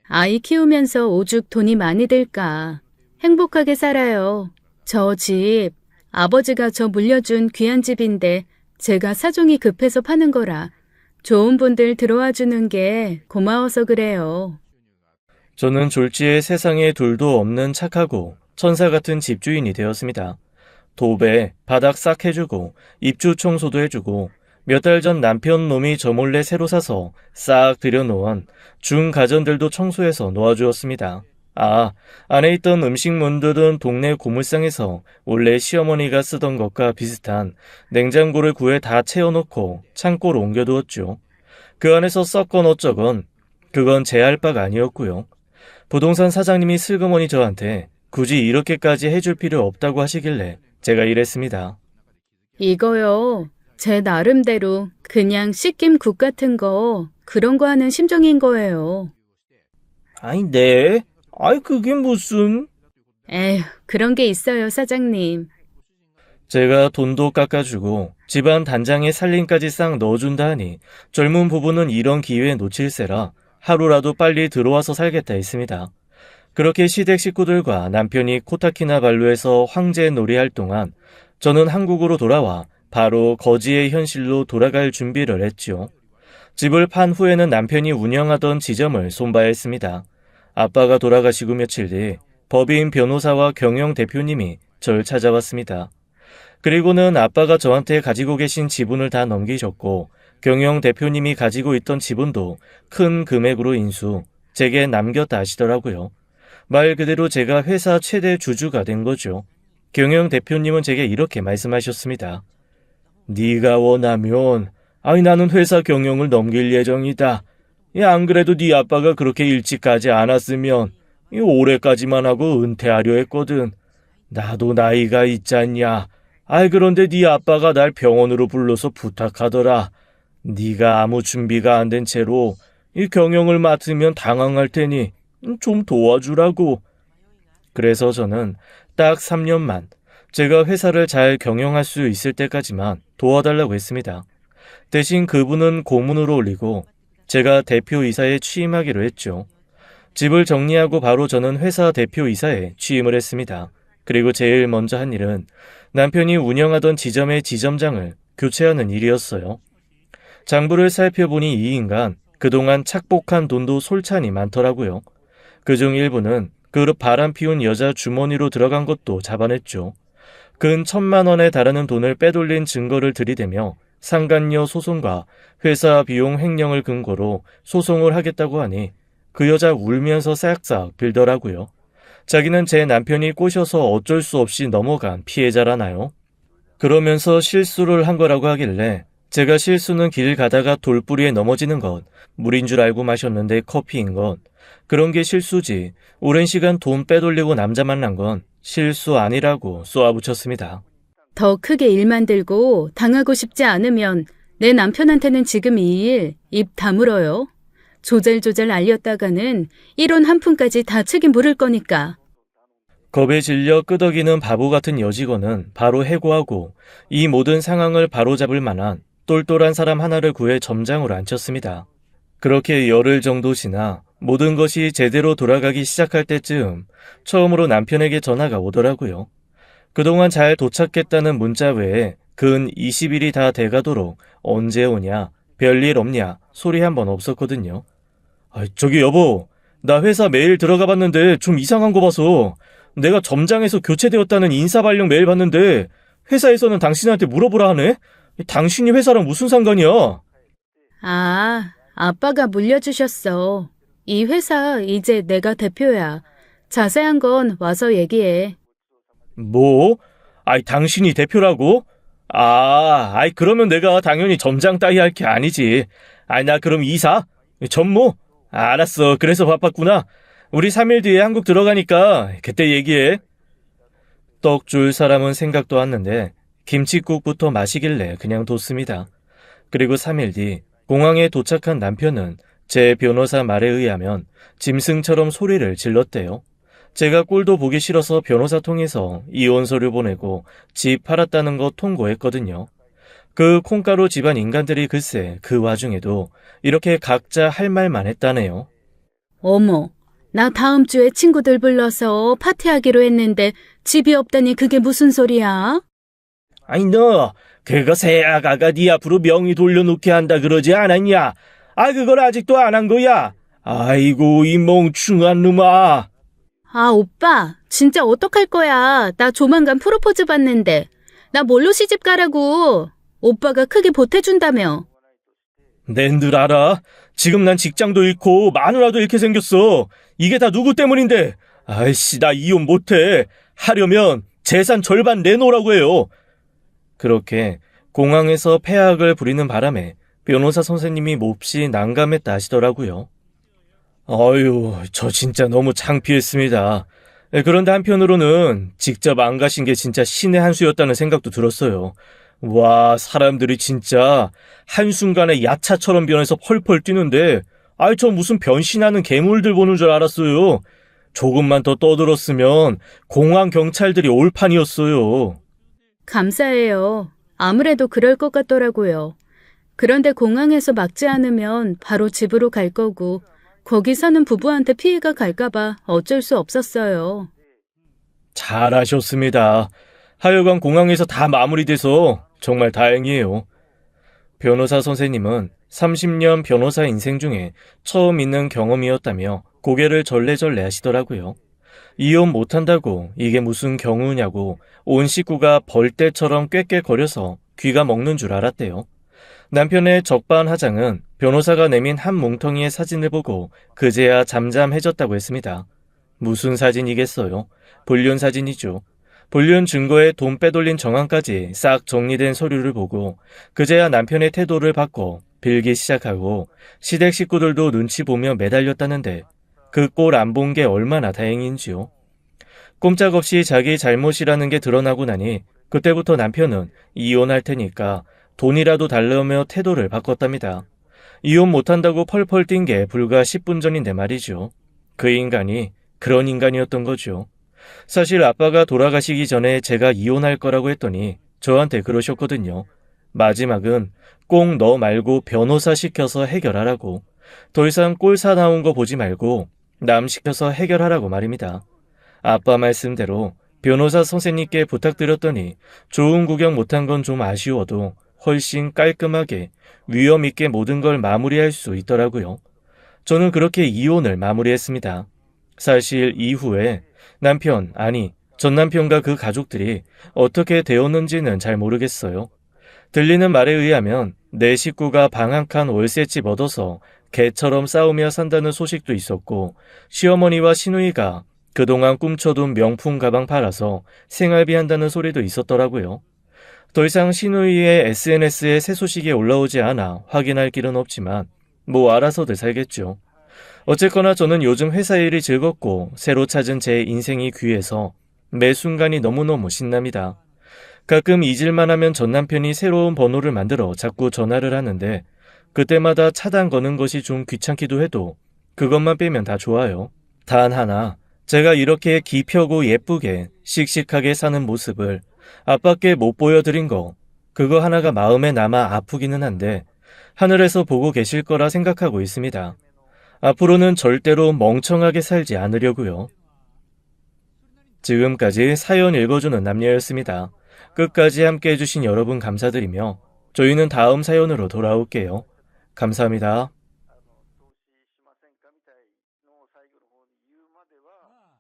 아이 키우면서 오죽 돈이 많이 들까. 행복하게 살아요. 저 집, 아버지가 저 물려준 귀한 집인데 제가 사정이 급해서 파는 거라 좋은 분들 들어와 주는 게 고마워서 그래요. 저는 졸지에 세상에 둘도 없는 착하고 천사 같은 집주인이 되었습니다. 도배, 바닥 싹 해주고 입주 청소도 해주고 몇 달 전 남편 놈이 저 몰래 새로 사서 싹 들여놓은 중가전들도 청소해서 놓아주었습니다. 안에 있던 음식 문들은 동네 고물상에서 원래 시어머니가 쓰던 것과 비슷한 냉장고를 구해 다 채워놓고 창고로 옮겨두었죠. 그 안에서 썩건 어쩌건 그건 제 할 바가 아니었고요. 부동산 사장님이 슬그머니 저한테 굳이 이렇게까지 해줄 필요 없다고 하시길래 제가 이랬습니다. 이거요. 제 나름대로 그냥 씻김국 같은 거 그런 거 하는 심정인 거예요. 네. 그게 무슨... 에휴, 그런 게 있어요, 사장님. 제가 돈도 깎아주고 집안 단장에 살림까지 싹 넣어준다 하니 젊은 부부는 이런 기회에 놓칠세라 하루라도 빨리 들어와서 살겠다 했습니다. 그렇게 시댁 식구들과 남편이 코타키나 발루에서 황제 놀이할 동안 저는 한국으로 돌아와 바로 거지의 현실로 돌아갈 준비를 했죠. 집을 판 후에는 남편이 운영하던 지점을 손봐야 했습니다. 아빠가 돌아가시고 며칠 뒤 법인 변호사와 경영 대표님이 절 찾아왔습니다. 그리고는 아빠가 저한테 가지고 계신 지분을 다 넘기셨고 경영 대표님이 가지고 있던 지분도 큰 금액으로 인수, 제게 남겼다 하시더라고요. 말 그대로 제가 회사 최대 주주가 된 거죠. 경영 대표님은 제게 이렇게 말씀하셨습니다. 네가 원하면 나는 회사 경영을 넘길 예정이다. 안 그래도 네 아빠가 그렇게 일찍 가지 않았으면 올해까지만 하고 은퇴하려 했거든. 나도 나이가 있잖냐. 그런데 네 아빠가 날 병원으로 불러서 부탁하더라. 네가 아무 준비가 안 된 채로 이 경영을 맡으면 당황할 테니 좀 도와주라고. 그래서 저는 딱 3년만 제가 회사를 잘 경영할 수 있을 때까지만 도와달라고 했습니다. 대신 그분은 고문으로 올리고 제가 대표이사에 취임하기로 했죠. 집을 정리하고 바로 저는 회사 대표이사에 취임을 했습니다. 그리고 제일 먼저 한 일은 남편이 운영하던 지점의 지점장을 교체하는 일이었어요. 장부를 살펴보니 이 인간 그동안 착복한 돈도 솔찬히 많더라고요. 그중 일부는 그릇 바람 피운 여자 주머니로 들어간 것도 잡아냈죠. 근 1,000만 원에 달하는 돈을 빼돌린 증거를 들이대며 상간녀 소송과 회사 비용 횡령을 근거로 소송을 하겠다고 하니 그 여자 울면서 싹싹 빌더라고요. 자기는 제 남편이 꼬셔서 어쩔 수 없이 넘어간 피해자라나요? 그러면서 실수를 한 거라고 하길래 제가 실수는 길 가다가 돌뿌리에 넘어지는 것, 물인 줄 알고 마셨는데 커피인 것, 그런 게 실수지 오랜 시간 돈 빼돌리고 남자 만난 건 실수 아니라고 쏘아붙였습니다. 더 크게 일 만들고 당하고 싶지 않으면 내 남편한테는 지금 이 일 입 다물어요. 조잘조잘 알렸다가는 1원 한 푼까지 다 책임 물을 거니까. 겁에 질려 끄덕이는 바보 같은 여직원은 바로 해고하고 이 모든 상황을 바로잡을 만한 똘똘한 사람 하나를 구해 점장으로 앉혔습니다. 그렇게 열흘 정도 지나 모든 것이 제대로 돌아가기 시작할 때쯤 처음으로 남편에게 전화가 오더라고요. 그동안 잘 도착했다는 문자 외에 근 20일이 다 돼가도록 언제 오냐, 별일 없냐 소리 한 번 없었거든요. 저기 여보, 나 회사 메일 들어가 봤는데 좀 이상한 거 봐서 내가 점장에서 교체되었다는 인사발령 메일 봤는데 회사에서는 당신한테 물어보라 하네? 당신이 회사랑 무슨 상관이야? 아빠가 물려주셨어. 이 회사 이제 내가 대표야. 자세한 건 와서 얘기해. 뭐? 당신이 대표라고? 그러면 내가 당연히 점장 따위 할 게 아니지. 나 그럼 이사? 전무? 알았어. 그래서 바빴구나. 우리 3일 뒤에 한국 들어가니까 그때 얘기해. 떡 줄 사람은 생각도 않는데 김칫국부터 마시길래 그냥 뒀습니다. 그리고 3일 뒤 공항에 도착한 남편은 제 변호사 말에 의하면 짐승처럼 소리를 질렀대요. 제가 꼴도 보기 싫어서 변호사 통해서 이혼서류 보내고 집 팔았다는 거 통보했거든요. 그 콩가루 집안 인간들이 글쎄 그 와중에도 이렇게 각자 할 말만 했다네요. 어머, 나 다음 주에 친구들 불러서 파티하기로 했는데 집이 없다니 그게 무슨 소리야? 너 그거 새아가가 네 앞으로 명의 돌려놓게 한다 그러지 않았냐? 그걸 아직도 안 한 거야? 아이고 이 멍충한 놈아. 오빠, 진짜 어떡할 거야? 나 조만간 프로포즈 받는데. 나 뭘로 시집 가라고? 오빠가 크게 보태준다며. 낸들 알아? 지금 난 직장도 잃고 마누라도 잃게 생겼어. 이게 다 누구 때문인데? 나 이혼 못해. 하려면 재산 절반 내놓으라고 해요. 그렇게 공항에서 폐악을 부리는 바람에 변호사 선생님이 몹시 난감했다 하시더라고요. 저 진짜 너무 창피했습니다. 그런데 한편으로는 직접 안 가신 게 진짜 신의 한 수였다는 생각도 들었어요. 와, 사람들이 진짜 한순간에 야차처럼 변해서 펄펄 뛰는데 저 무슨 변신하는 괴물들 보는 줄 알았어요. 조금만 더 떠들었으면 공항 경찰들이 올 판이었어요. 감사해요. 아무래도 그럴 것 같더라고요. 그런데 공항에서 막지 않으면 바로 집으로 갈 거고 거기 사는 부부한테 피해가 갈까봐 어쩔 수 없었어요. 잘하셨습니다. 하여간 공항에서 다 마무리돼서 정말 다행이에요. 변호사 선생님은 30년 변호사 인생 중에 처음 있는 경험이었다며 고개를 절레절레 하시더라고요. 이혼 못한다고 이게 무슨 경우냐고 온 식구가 벌떼처럼 꾀꾀거려서 귀가 먹는 줄 알았대요. 남편의 적반하장은 변호사가 내민 한 뭉텅이의 사진을 보고 그제야 잠잠해졌다고 했습니다. 무슨 사진이겠어요? 불륜 사진이죠. 불륜 증거에 돈 빼돌린 정황까지 싹 정리된 서류를 보고 그제야 남편의 태도를 바꿔 빌기 시작하고 시댁 식구들도 눈치 보며 매달렸다는데 그 꼴 안 본 게 얼마나 다행인지요. 꼼짝없이 자기 잘못이라는 게 드러나고 나니 그때부터 남편은 이혼할 테니까 돈이라도 달라며 태도를 바꿨답니다. 이혼 못한다고 펄펄 뛴 게 불과 10분 전인데 말이죠. 그 인간이 그런 인간이었던 거죠. 사실 아빠가 돌아가시기 전에 제가 이혼할 거라고 했더니 저한테 그러셨거든요. 마지막은 꼭 너 말고 변호사 시켜서 해결하라고. 더 이상 꼴사 나온 거 보지 말고 남 시켜서 해결하라고 말입니다. 아빠 말씀대로 변호사 선생님께 부탁드렸더니 좋은 구경 못한 건 좀 아쉬워도 훨씬 깔끔하게 위험 있게 모든 걸 마무리할 수 있더라고요. 저는 그렇게 이혼을 마무리했습니다. 사실 이후에 전 남편과 그 가족들이 어떻게 되었는지는 잘 모르겠어요. 들리는 말에 의하면 내 식구가 방 한 칸 월세집 얻어서 개처럼 싸우며 산다는 소식도 있었고, 시어머니와 시누이가 그동안 꿈쳐둔 명품 가방 팔아서 생활비 한다는 소리도 있었더라고요. 더 이상 시누이의 SNS에 새 소식이 올라오지 않아 확인할 길은 없지만 뭐 알아서들 살겠죠. 어쨌거나 저는 요즘 회사 일이 즐겁고 새로 찾은 제 인생이 귀해서 매 순간이 너무너무 신납니다. 가끔 잊을만 하면 전 남편이 새로운 번호를 만들어 자꾸 전화를 하는데 그때마다 차단 거는 것이 좀 귀찮기도 해도 그것만 빼면 다 좋아요. 단 하나, 제가 이렇게 기펴고 예쁘게 씩씩하게 사는 모습을 아빠께 못 보여드린 거, 그거 하나가 마음에 남아 아프기는 한데 하늘에서 보고 계실 거라 생각하고 있습니다. 앞으로는 절대로 멍청하게 살지 않으려고요. 지금까지 사연 읽어주는 남녀였습니다. 끝까지 함께 해주신 여러분 감사드리며 저희는 다음 사연으로 돌아올게요. 감사합니다. 投資しませんかみたいのを最後の方に言うまでは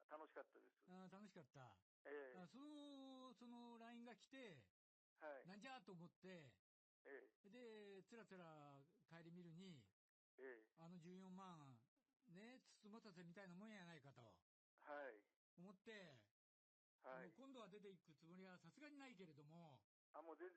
楽しかったです。楽しかった。その LINE が来て、なんじゃと思って、で、つらつら帰り見るに、14万、ね、つつもたせみたいなもんやないかと思って、もう今度は出ていくつもりはさすがにないけれども、